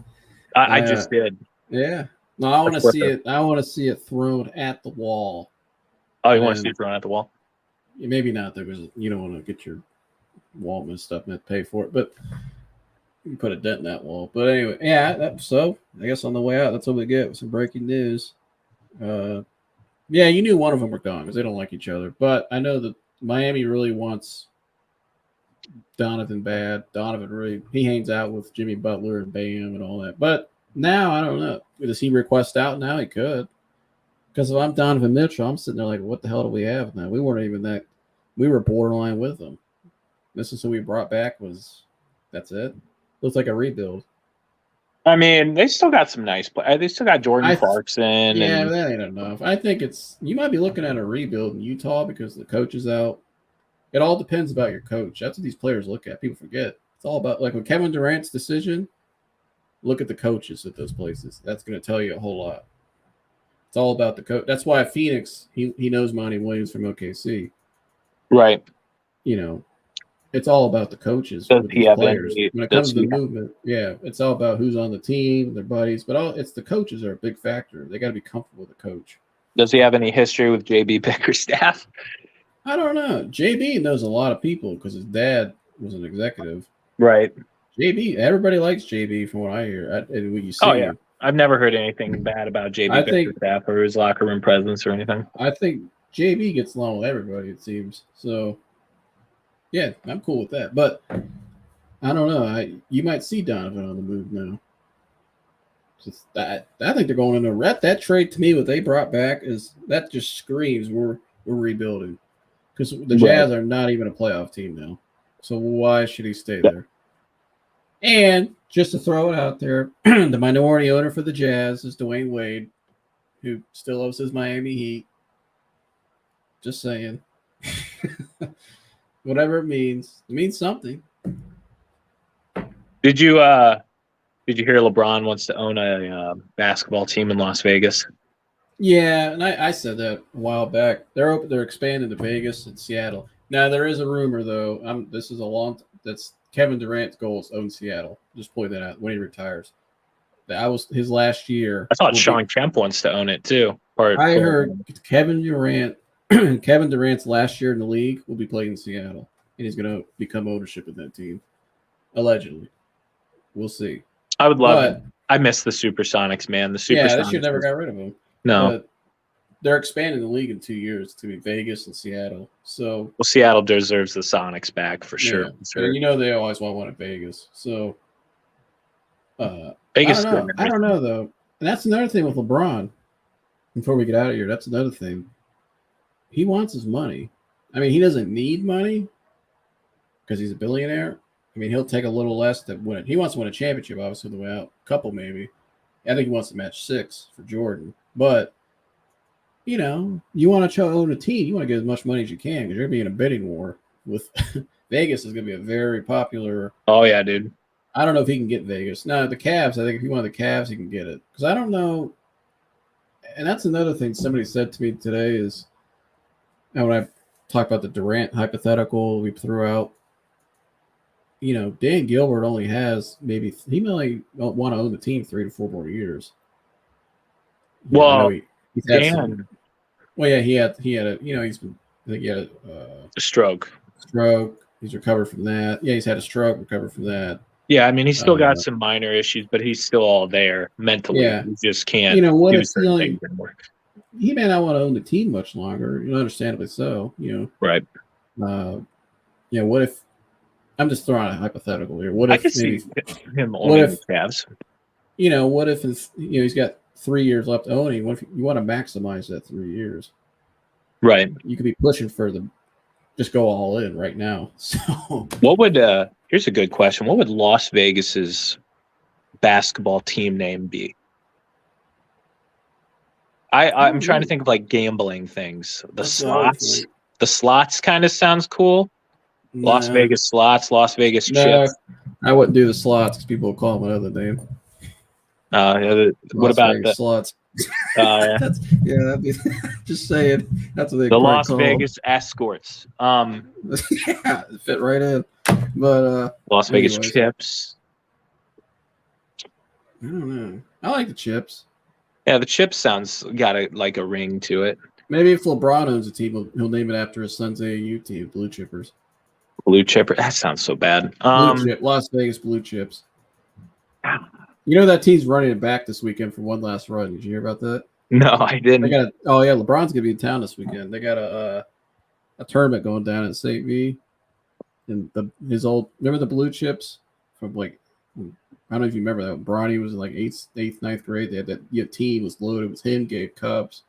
I just did. Yeah. No, I want to see it. I want to see it thrown at the wall. Oh, you want to see it thrown at the wall? Maybe not, because you don't want to get your wall and stuff and pay for it. But you can put a dent in that wall. But anyway, yeah. So I guess on the way out, that's what we get with some breaking news. Yeah, you knew one of them were gone because they don't like each other. But I know that Miami really wants Donovan bad. Donovan really he hangs out with Jimmy Butler and Bam and all that. But now I don't know. Does he request out now? He could. Because if I'm Donovan Mitchell, I'm sitting there like, what the hell do we have now? We weren't even that. We were borderline with them. This is who we brought back. That's it? Looks like a rebuild. I mean, they still got some nice play. They still got Jordan Clarkson. Yeah, and that ain't enough. I think you might be looking at a rebuild in Utah because the coach is out. It all depends about your coach. That's what these players look at. People forget. It's all about, like, when Kevin Durant's decision, look at the coaches at those places. That's going to tell you a whole lot. It's all about the coach. That's why Phoenix, he knows Monty Williams from OKC. Right. You know, it's all about the coaches Does with he these have players. any- When it does comes to he the movement, yeah, it's all about who's on the team, their buddies. But it's the coaches are a big factor. They got to be comfortable with the coach. Does he have any history with JB Bickerstaff? I don't know. JB knows a lot of people because his dad was an executive. Right. JB, everybody likes JB from what I hear. And what you see. Oh, yeah. I've never heard anything bad about JB Bickerstaff or his locker room presence or anything. I think JB gets along with everybody, it seems. So, yeah, I'm cool with that. But I don't know. You might see Donovan on the move now. I think they're going in a ret. That trade to me, what they brought back that just screams we're rebuilding. Because the Jazz are not even a playoff team now. So why should he stay there? And just to throw it out there, the minority owner for the Jazz is Dwayne Wade, who still owes his Miami Heat. Just saying. Whatever it means something. Did you hear LeBron wants to own a basketball team in Las Vegas? Yeah, and I said that a while back. They're expanding to Vegas and Seattle. Now there is a rumor though. That's Kevin Durant's goal is own Seattle. Just point that out when he retires. That was his last year. I thought Sean Kemp wants to own it too. I heard Kevin Durant's last year in the league will be playing in Seattle, and he's going to become ownership of that team, allegedly. We'll see. I would love it. I miss the Supersonics, man. The Supersonics. Yeah, they should never got rid of him. No. But they're expanding the league in 2 years to be Vegas and Seattle. So, well, Seattle deserves the Sonics back for sure. Yeah. And you know they always want one at Vegas. So, Vegas. I don't know though. And that's another thing with LeBron. Before we get out of here, that's another thing. He wants his money. I mean, he doesn't need money because he's a billionaire. I mean, he'll take a little less to win it. He wants to win a championship, obviously, the way out. A couple, maybe. I think he wants to match 6 for Jordan. But, you know, you want to own a team. You want to get as much money as you can because you're going to be in a bidding war with Vegas is going to be a very popular. Oh, yeah, dude. I don't know if he can get Vegas. No, the Cavs, I think if he wanted the Cavs, he can get it. Because I don't know. And that's another thing somebody said to me today is when I talked about the Durant hypothetical we threw out, you know, Dan Gilbert only has he may want to own the team 3 to 4 more years. Well, he had he had a, you know, I think he had a stroke. He's recovered from that. Yeah, he's had a stroke, recovered from that. Yeah, I mean, he's still got some minor issues, but he's still all there mentally. Yeah. He just can't. You know, what do if certain things anymore. He may not want to own the team much longer, you know, understandably so, you know. Right. Yeah, what if I'm just throwing a hypothetical here. What if I could see him owning the Cavs? You know, what if he's got 3 years left owning? What if you want to maximize that 3 years? Right. You could be pushing for just go all in right now. So what would here's a good question. What would Las Vegas's basketball team name be? I'm trying to think of like gambling things. The slots. The slots kind of sounds cool. Las Vegas slots, Las Vegas chips. I wouldn't do the slots because people will call them another name. What about the slots? Yeah, that'd be, just saying. That's what they the Las call Vegas escorts. Yeah, fit right in. But Las Vegas chips. I don't know. I like the chips. Yeah, the chips sounds got a ring to it. Maybe if LeBron owns a team, he'll name it after his son's AAU team, Blue Chippers. Blue Chipper. That sounds so bad. Las Vegas Blue Chips. You know that team's running it back this weekend for one last run. Did you hear about that? No, I didn't. LeBron's gonna be in town this weekend. They got a tournament going down at St. V. And remember the Blue Chips from like, I don't know if you remember that. Bronny was in like 8th, 9th grade. They had that team was loaded. It was him, Gabe Cubs,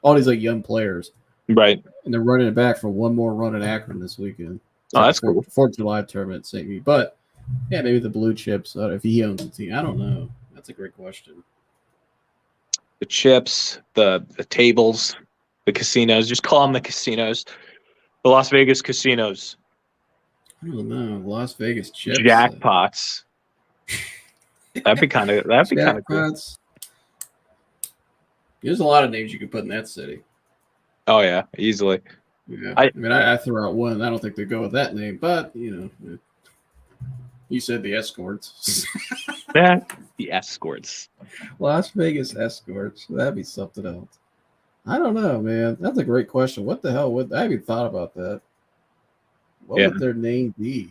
all these like young players. Right. And they're running it back for one more run at Akron this weekend. Oh, that's cool. 4th of July tournament at St. Pete. But yeah, maybe the blue chips if he owns the team. I don't know. That's a great question. The chips, the tables, the casinos. Just call them the casinos. The Las Vegas casinos. I don't know. Las Vegas chips. Jackpots. That'd be kind of cool. Jackpots. There's a lot of names you could put in that city. Oh yeah, easily. Yeah. I mean, I threw out one. I don't think they go with that name, but you said the escorts. Yeah, the escorts. Las Vegas escorts. That'd be something else. I don't know, man. That's a great question. What the hell would I haven't thought about that? What would their name be?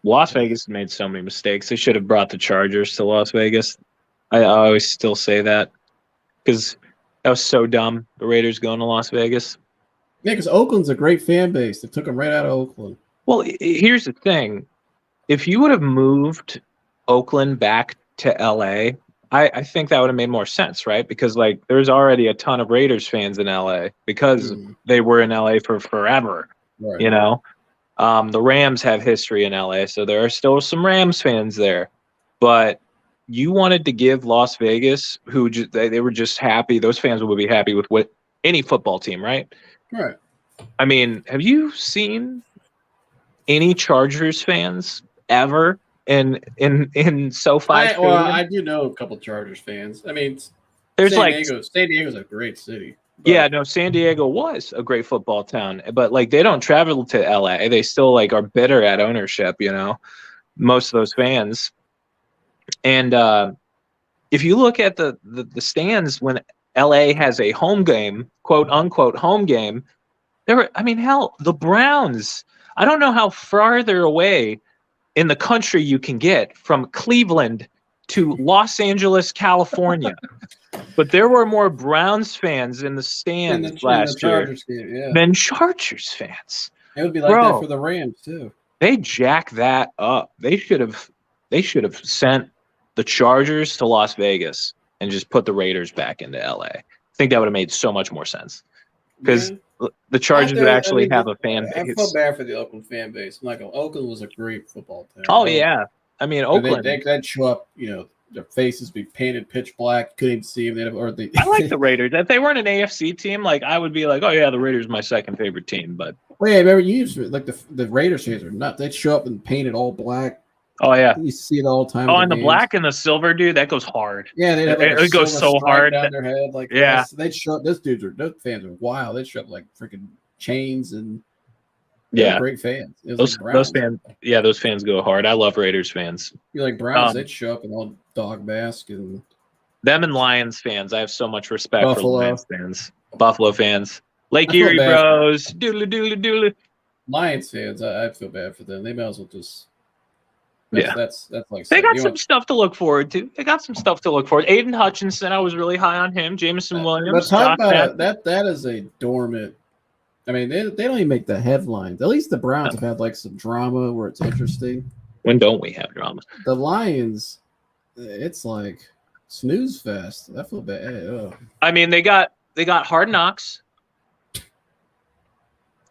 Las Vegas made so many mistakes. They should have brought the Chargers to Las Vegas. I always still say that because that was so dumb. The Raiders going to Las Vegas. Yeah, because Oakland's a great fan base. They took them right out of Oakland. Well, here's the thing. If you would have moved Oakland back to LA, I think that would have made more sense, right? Because there's already a ton of Raiders fans in LA because they were in LA for forever. Right. You know? The Rams have history in LA, so there are still some Rams fans there. But you wanted to give Las Vegas, who they were just happy. Those fans would be happy with what any football team, right? Right. I mean, have you seen any Chargers fans ever in SoFi Stadium? Well, I do know a couple Chargers fans. I mean, there's San Diego's a great city. Yeah, no, San Diego was a great football town, but they don't travel to LA. They still are bitter at ownership, most of those fans. And if you look at the stands when LA has a home game, quote unquote home game, the Browns. I don't know how farther away in the country you can get from Cleveland to Los Angeles, California. But there were more Browns fans in the stands last year than Chargers fans. It would be like that for the Rams too. They jacked that up. They should have sent the Chargers to Las Vegas and just put the Raiders back into LA. I think that would have made so much more sense because the Chargers would actually have a fan base. I feel bad for the Oakland fan base. Oakland was a great football town. Oh yeah, I mean Oakland. They'd show up, their faces be painted pitch black. Couldn't even see them. I like the Raiders. If they weren't an AFC team, I would be like, oh yeah, the Raiders are my second favorite team. But remember you used the Raiders fans are nuts. They'd show up and painted all black. Oh yeah, you see it all the time. Oh, and the black and the silver, dude, that goes hard. Yeah, they'd have it goes so hard down their head. Yeah, they'd show up. Those fans are wild. They'd show up freaking chains and. Yeah, great fans. Those fans, those fans go hard. I love Raiders fans. You like Browns? They'd show up in all dog mask and them and Lions fans. I have so much respect for Lions fans, Buffalo fans, Lake Erie Bros, doodly. Lions fans, I feel bad for them. They might as well just. That's they got some stuff to look forward to. Aiden Hutchinson, I was really high on him. Jameson Williams. But talk about that is a dormant. I mean, they don't even make the headlines. At least the Browns have had some drama where it's interesting. When don't we have drama? The Lions, it's snooze fest. I feel bad. Ugh. I mean, they got Hard Knocks.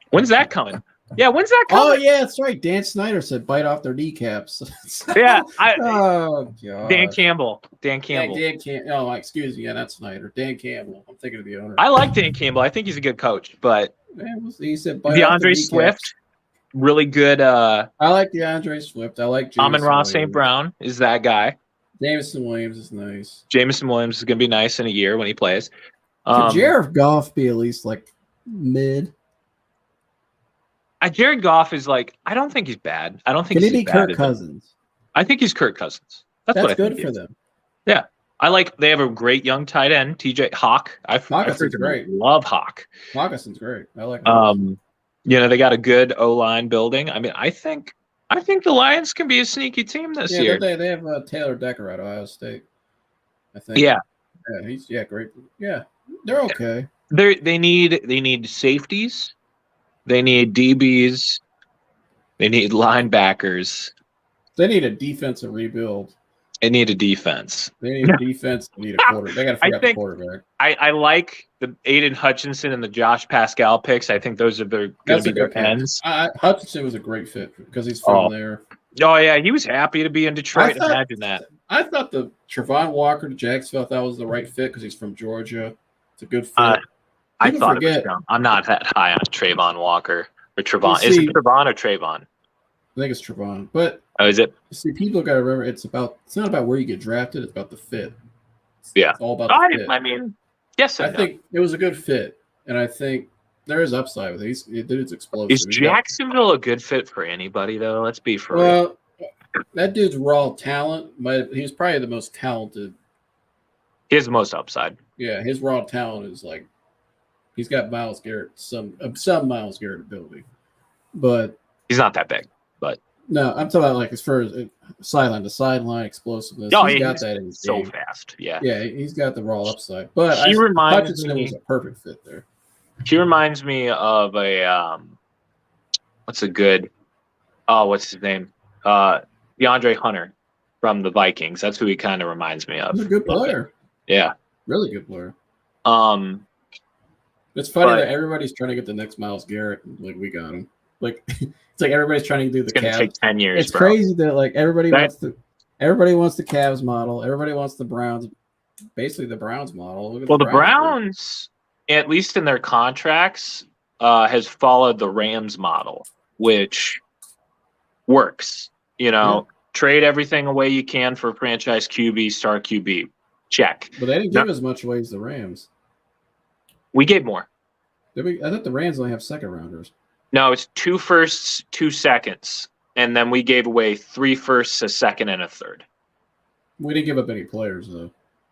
When's that coming? Yeah, when's that coming? Oh yeah, that's right. Dan Snyder said bite off their kneecaps. Yeah. Oh god. Dan Campbell. Yeah, Dan Campbell. Oh, excuse me. Yeah, not Snyder. Dan Campbell. I'm thinking of the owner. I like Dan Campbell. I think he's a good coach, but he said DeAndre Swift, really good. I like DeAndre Swift. I like Amon-Ra St. Brown is that guy. Jameson Williams is nice. Jameson Williams is going to be nice in a year when he plays. Could Jared Goff be at least mid? Jared Goff is I don't think he's bad. I don't think he's bad. Kirk Cousins? I think he's Kirk Cousins. That's what I good think for them. Yeah. They have a great young tight end, TJ Hawk. I great. Love Hawk. Hawkinson's great. I like they got a good O-line building. I mean, I think the Lions can be a sneaky team this year. They have Taylor Decker at Ohio State. I think. Yeah. Yeah, he's great. Yeah. They're okay. They need safeties. They need DBs. They need linebackers. They need a defensive rebuild. They need a defense. They need a defense. They need a quarterback. They got to figure out the quarterback. I like the Aiden Hutchinson and the Josh Pascal picks. I think those are going to be their ends. Hutchinson was a great fit because he's from there. Oh, yeah. He was happy to be in Detroit. Imagine that. I thought the Trevon Walker to Jacksonville, that was the right fit because he's from Georgia. It's a good fit. I thought it was dumb. I'm not that high on Trayvon Walker or Trevon. Is it Trevon or Trayvon? I think it's Trevon. But is it? See, people got to remember it's not about where you get drafted. It's about the fit. It's all about the fit. I mean, yes, I think it was a good fit, and I think there is upside with it. It's explosive. Is Jacksonville a good fit for anybody though? Let's be for real. That dude's raw talent, but he's probably the most talented. He has the most upside. Yeah, his raw talent is like he's got Myles Garrett, some Myles Garrett ability, but he's not that big. But no, I'm talking about like as far as sideline to sideline explosiveness. Oh, he's got that in his so game. fast. Yeah, he's got the raw upside. But Hutchinson was a perfect fit there. He reminds me of a what's his name? DeAndre Hunter from the Vikings. That's who he kind of reminds me of. He's a good player. Yeah. Really good player. It's funny that everybody's trying to get the next Myles Garrett. Like we got him. Like it's like everybody's trying to do the Cavs. It's going to take 10 years. It's crazy that like everybody wants the Cavs model. Everybody wants the Browns. Basically the Browns model. Well, the Browns, at least in their contracts, has followed the Rams model, which works. Trade everything away you can for franchise QB, star QB. Check. But they didn't give as much away as the Rams. We gave more. I thought the Rams only have second rounders. No, it's 2 firsts, 2 seconds, and then we gave away 3 firsts, a second, and a third. We didn't give up any players though.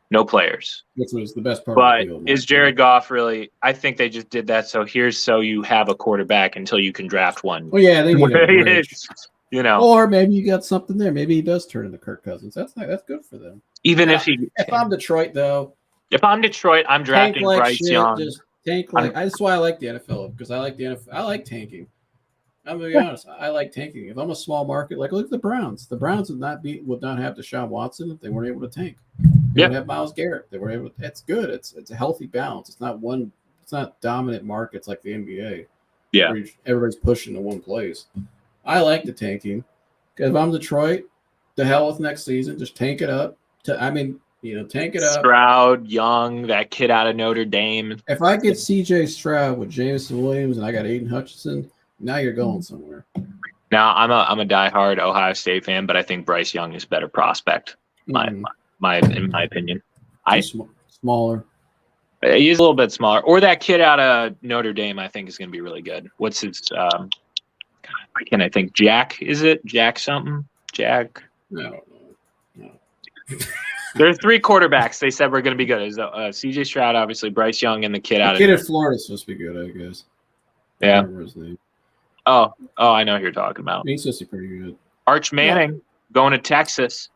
No players, which was the best part. But of the deal, is Jared Goff really? I think they just did that so you have a quarterback until you can draft one. Well, yeah, they need a bridge. Or maybe you got something there. Maybe he does turn into Kirk Cousins. That's good for them. If I'm Detroit though. If I'm Detroit, I'm drafting Bryce Young. Just tank like that's why I like the NFL because I like the NFL. I like tanking. I'm gonna be honest. I like tanking. If I'm a small market, like look at the Browns. The Browns would not have Deshaun Watson if they weren't able to tank. They would have Myles Garrett. They were able to. It's good. It's a healthy balance. It's not dominant markets like the NBA. Yeah, where everybody's pushing to one place. I like the tanking because if I'm Detroit, the hell with next season. Just tank it up. Tank it up. Stroud, Young, that kid out of Notre Dame. If I get C.J. Stroud with Jameson Williams and I got Aiden Hutchinson, now you're going somewhere. Now I'm a diehard Ohio State fan, but I think Bryce Young is a better prospect. In my opinion, smaller. He's a little bit smaller. Or that kid out of Notre Dame, I think is going to be really good. What's his? Why can't I think? Jack? Is it Jack something? Jack? No. There's 3 quarterbacks they said were going to be good. Is C.J. Stroud, obviously, Bryce Young, and the kid out of Florida is supposed to be good, I guess. Yeah. I remember his name. Oh, I know who you're talking about. He's supposed to be pretty good. Arch Manning going to Texas.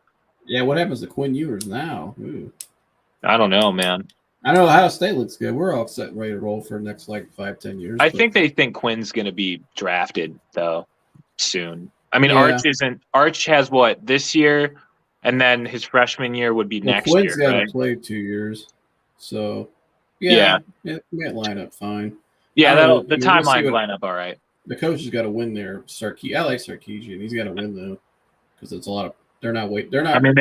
Yeah, what happens to Quinn Ewers now? Ooh. I don't know, man. I know Ohio State looks good. We're all set, ready to roll for the next 5-10 years. I think they think Quinn's going to be drafted though soon. I mean, yeah. Arch has what this year, and then his freshman year would be next year. Quinn's got to play 2 years, so it might line up fine. Yeah, the timeline line up all right. The coach has got to win there. I like Sarkisian. He's got to win though, because it's a lot of. They're not waiting. They're not. I mean,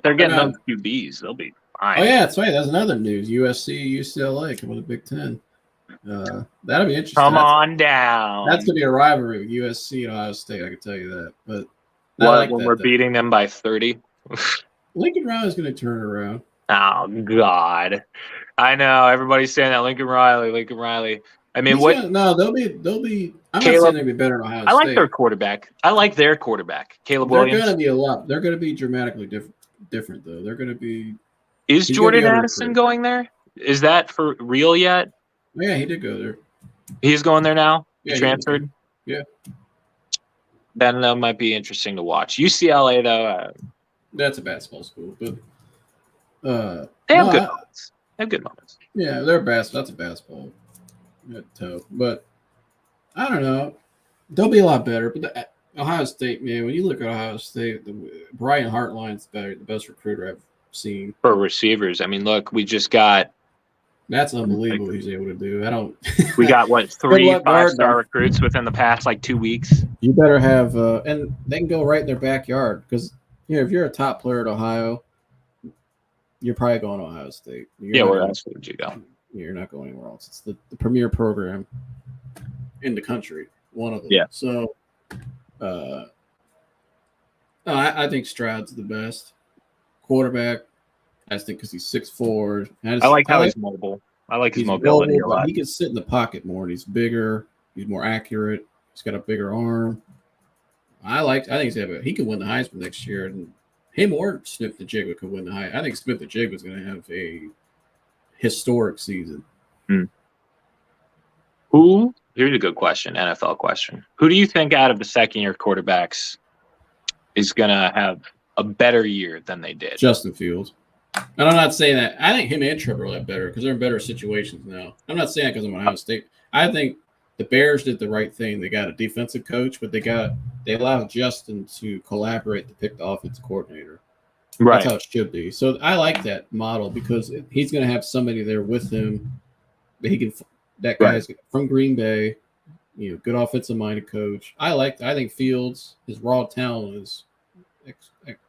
they're getting those QBs. They'll be fine. Oh yeah, that's right. That's another news. USC, UCLA coming to the Big Ten. That'll be interesting. Come on down. That's gonna be a rivalry with USC and Ohio State. I can tell you that. But when we're beating them by 30, Lincoln Riley's gonna turn it around. Oh God, I know everybody's saying that Lincoln Riley. I mean, they'll be. I'm not saying they'll be better than Ohio State. I like their quarterback. Caleb Williams. They're gonna be dramatically different though. They're gonna be. Is Jordan Addison going there? Is that for real yet? Yeah, he did go there. He's going there now. Yeah, he transferred. Yeah. Then that might be interesting to watch. UCLA though. That's a basketball school, but they have good moments. They have good moments. Yeah, that's a basketball toe. But I don't know. They'll be a lot better. But Ohio State, man. When you look at Ohio State, Brian Hartline's the best recruiter I've seen for receivers. I mean, look, we just got That's unbelievable. What he's able to do. I don't. we got what Good 3 luck guarding 5-star him. recruits within the past like 2 weeks. You better have, and they can go right in their backyard because if you're a top player at Ohio, you're probably going to Ohio State. Where else would you go? You're not going anywhere else. It's the premier program in the country, one of them. Yeah. So, I think Stroud's the best quarterback. I think because he's 6'4". I like how he's mobile. I like his mobility a lot. He can sit in the pocket more, and he's bigger. He's more accurate. He's got a bigger arm. I think he could win the Heisman next year, and him or Smith-Njigba could win the Heisman. I think Smith-Njigba is going to have a historic season. Here's a good question, NFL question. Who do you think out of the second-year quarterbacks is going to have a better year than they did? Justin Fields. And I'm not saying that. I think him and Trevor will have better because they're in better situations now. I'm not saying that because I'm Ohio State. I think the Bears did the right thing. They got a defensive coach, but they allowed Justin to collaborate to pick the offensive coordinator. Right. That's how it should be. So I like that model because he's going to have somebody there with him that he can. That guy's from Green Bay, good offensive minded coach. I think Fields, his raw talent is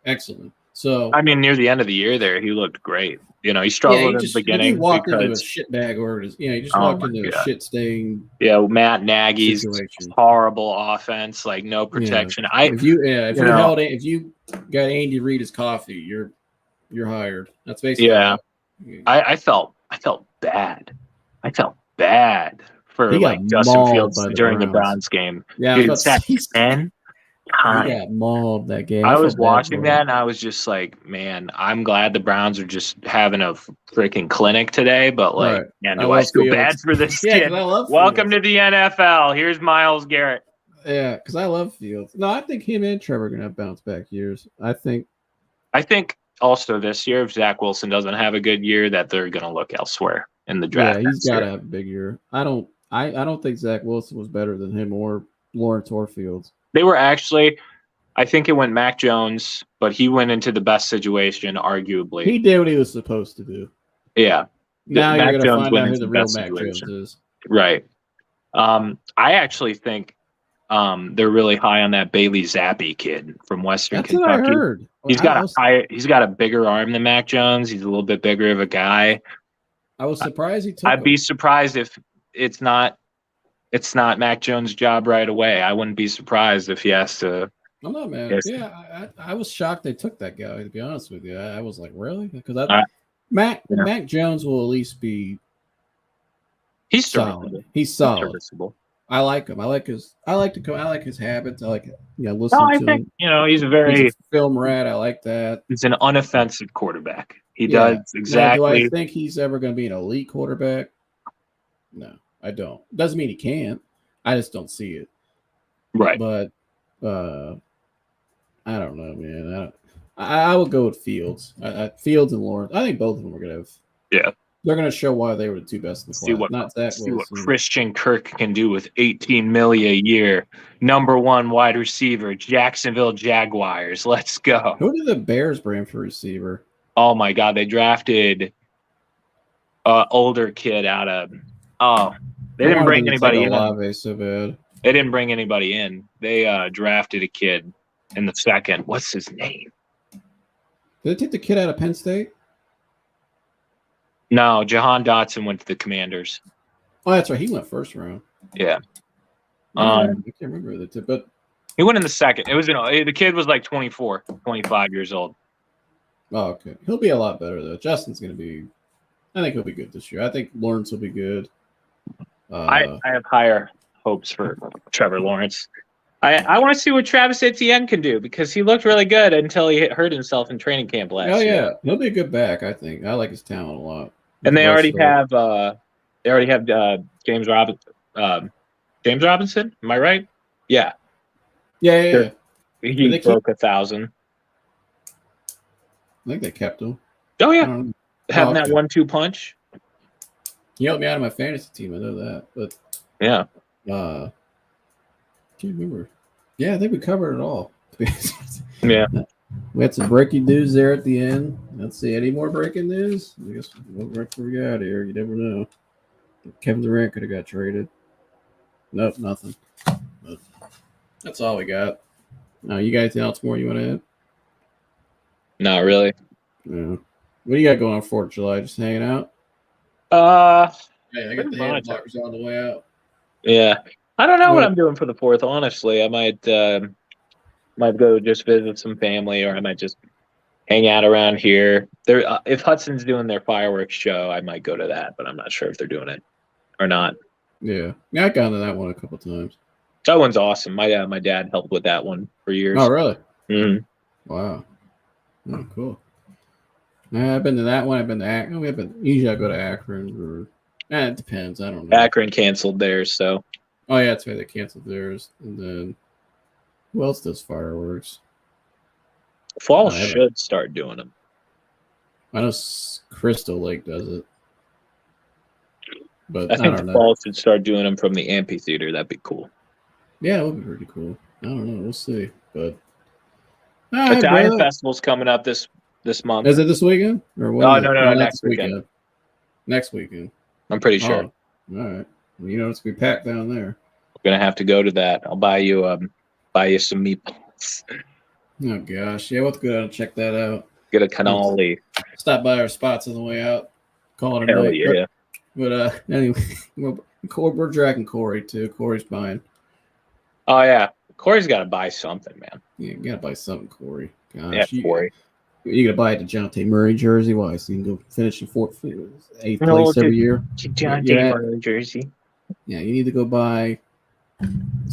excellent. So I mean, near the end of the year, there he looked great. He struggled in the beginning. He walked into a shitbag he just walked into a shit stain. Yeah, Matt Nagy's horrible offense, like no protection. If you got Andy Reid as coffee, you're hired. That's basically I felt bad. I felt bad for Justin Fields during the Browns game. Yeah, dude, sacked 10 times. He got mauled that game. I was watching that and I was just like, man, I'm glad the Browns are just having a freaking clinic today. But man, do I feel bad for this kid? Welcome to the NFL. Here's Myles Garrett. Yeah, because I love Fields. No, I think him and Trevor are gonna have bounce back years. I think also this year, if Zach Wilson doesn't have a good year, that they're gonna look elsewhere in the draft. Yeah, he's got to have a big year. I don't think Zach Wilson was better than him or Lawrence or Fields. They were actually, I think it went Mac Jones, but he went into the best situation, arguably. He did what he was supposed to do. Yeah. Now you're going to find out who the real Mac Jones is. Right. I actually think they're really high on that Bailey Zappi kid from Western Kentucky. That's what I heard. He's got a bigger arm than Mac Jones. He's a little bit bigger of a guy. I was surprised he took I'd be surprised if it's not Mac Jones' job right away. I wouldn't be surprised if he has to. I'm not mad. Yeah, I was shocked they took that guy, to be honest with you. I was like, really? Because Mac Jones will at least be he's solid. He's solid. Serviceable. I like him. I like his habits. I like listen to him. He's a film rat. I like that. He's an unoffensive quarterback. He does exactly. Now, do I think he's ever going to be an elite quarterback? No, I don't. Doesn't mean he can't. I just don't see it. Right. But I don't know, man. I would go with Fields. Fields and Lawrence. I think both of them are going to have. Yeah. They're going to show why they were the two best in the class. See what Christian Kirk can do with $18 million a year. Number 1 wide receiver, Jacksonville Jaguars. Let's go. Who did the Bears bring for receiver? Oh my God, they drafted an older kid out of. They didn't bring anybody in. So bad. They didn't bring anybody in. They drafted a kid in the second. What's his name? Did they take the kid out of Penn State? No, Jahan Dotson went to the Commanders. Oh, that's right. He went first round. Yeah. I can't remember the tip, but he went in the second. It was the kid was like 24, 25 years old. Oh, okay. He'll be a lot better though. Justin's going to be. I think he'll be good this year. I think Lawrence will be good. I have higher hopes for Trevor Lawrence. I want to see what Travis Etienne can do because he looked really good until he hurt himself in training camp last year. He'll be a good back. I think. I like his talent a lot. And they already have James Robinson. Am I right? Yeah. Yeah. He broke 1,000. I think they kept him. Oh yeah, having that 1-2 punch. He helped me out of my fantasy team. I know that, but yeah, can't remember. Yeah, I think we covered it all. Yeah. We had some breaking news there at the end. Let's see, any more breaking news? I guess what we got here? You never know. Kevin Durant could have got traded. Nope, nothing. But that's all we got. You got anything else more you want to add? Not really. Yeah. What do you got going on 4th of July? Just hanging out? Yeah, I got the hand blockers on the way out. Yeah. I don't know what I'm doing for the 4th, honestly. I might go just visit some family, or I might just hang out around here. There, if Hudson's doing their fireworks show, I might go to that, but I'm not sure if they're doing it or not. Yeah, I got to that one a couple times. That one's awesome. My dad helped with that one for years. Oh, really? Mm-hmm. Wow. Oh, cool. I've been to that one. I've been to Akron. Usually I go to Akron. It depends. I don't know. Akron canceled theirs, so. Oh, yeah, that's right. They canceled theirs. And then who else does fireworks? Fall should start doing them. I know Crystal Lake does it. But I think don't know. Fall should start doing them from the amphitheater. That'd be cool. Yeah, it would be pretty cool. I don't know. We'll see. But Italian Festival's coming up this month. Is it this weekend? Or what? Oh, no, next weekend. Next weekend. I'm pretty sure. Oh, all right. Well, it's gonna be packed down there. We're gonna have to go to that. I'll buy you some meatballs. Oh gosh, yeah, we'll have to go down and check that out. Get a cannoli. Stop by our spots on the way out. Call it a Hell night. yeah. But anyway, we're dragging Corey too. Corey's buying. Oh yeah, Corey's got to buy something, man. Yeah, you gotta buy something, Corey. Gosh, yeah, Corey. You gotta buy a DeJounte Murray jersey. Why? So you can go finish in 8th place every year. DeJounte Murray jersey. Yeah, you need to go buy. You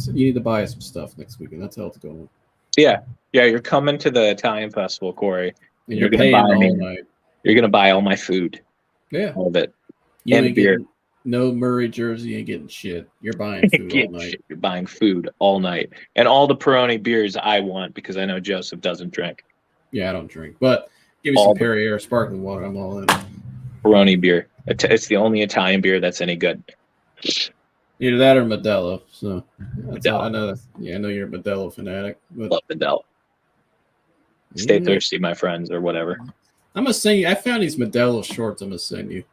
need to buy some stuff next weekend. That's how it's going. Yeah. You're coming to the Italian festival, Corey. And you're gonna buy all night. You're gonna buy all my food. Yeah, all of it. You and ain't beer. Getting no Murray jersey. You ain't getting shit. You're buying food all night. You're buying food all night, and all the Peroni beers I want because I know Joseph doesn't drink. Yeah, I don't drink, but give me some Perrier sparkling water. I'm all in. Peroni beer. It's the only Italian beer that's any good. Either that or Modelo. So Modelo. I know. I know you're a Modelo fanatic. But love Modelo. Stay thirsty, my friends, or whatever. I'm gonna send you. I found these Modelo shorts. I'm gonna send you.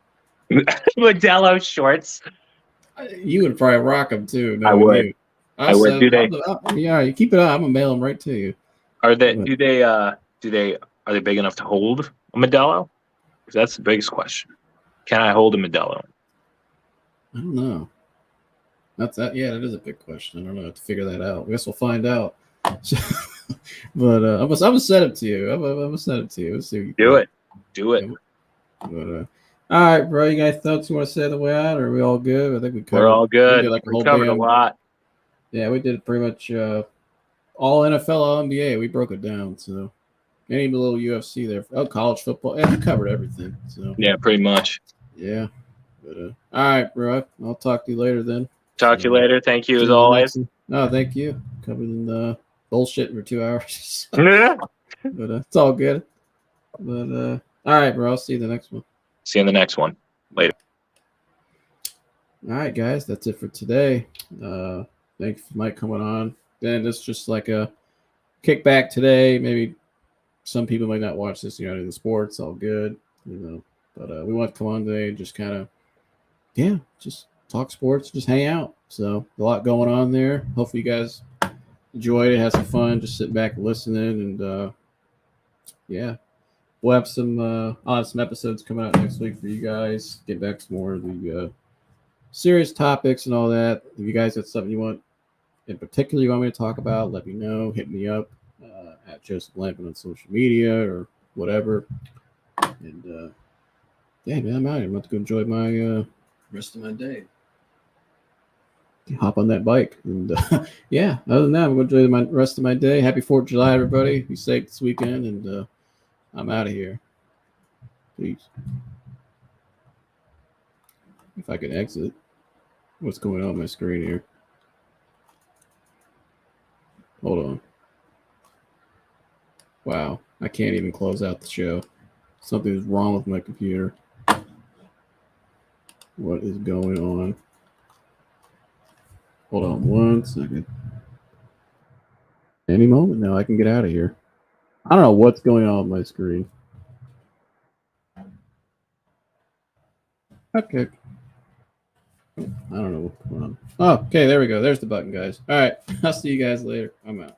Modelo shorts. You would probably rock them too. I would. I would. Do they? Yeah, you keep it on. I'm gonna mail them right to you. Are they? Do they? Are they big enough to hold a Modelo? Because that's the biggest question. Can I hold a Modelo? I don't know. That's that. Yeah, that is a big question. I don't know. I have to figure that out. I guess we'll find out. But I'm gonna send it to you. I'm gonna send it to you. Let's see. Do it. But all right, bro. You guys thoughts you want to say the way out? Or are we all good? I think we covered. We're all good. We covered a lot. Yeah, we did pretty much all NFL, all NBA. We broke it down. So any little UFC there. Oh, college football. Yeah, we covered everything. So yeah, pretty much. Yeah. But all right, bro. I'll talk to you later then. Talk to you later. Thank you as always. No, thank you. Covering the bullshit for 2 hours. Yeah. But it's all good. But all right, bro. I'll see you in the next one. See you in the next one. Later. All right, guys. That's it for today. Thanks for Mike coming on. And it's just like a kickback today. Maybe some people might not watch this, the sports, all good, But we want to come on today and just kind of, just talk sports, just hang out. So a lot going on there. Hopefully you guys enjoyed it, had some fun, just sitting back and listening. And we'll have some episodes coming out next week for you guys. Get back to more of the serious topics and all that. If you guys have something you want in particular you want me to talk about, let me know. Hit me up at Joseph Lamtman on social media or whatever. And man, I'm out here. I'm about to go enjoy my rest of my day. Hop on that bike. And other than that, I'm going to enjoy my rest of my day. Happy 4th of July, everybody. Be safe this weekend. And I'm out of here. Peace. If I can exit. What's going on my screen here? Hold on. Wow. I can't even close out the show. Something's wrong with my computer. What is going on? Hold on 1 second. Any moment now, I can get out of here. I don't know what's going on with my screen. Okay. I don't know what's going on. Oh, okay, there we go. There's the button, guys. All right. I'll see you guys later. I'm out.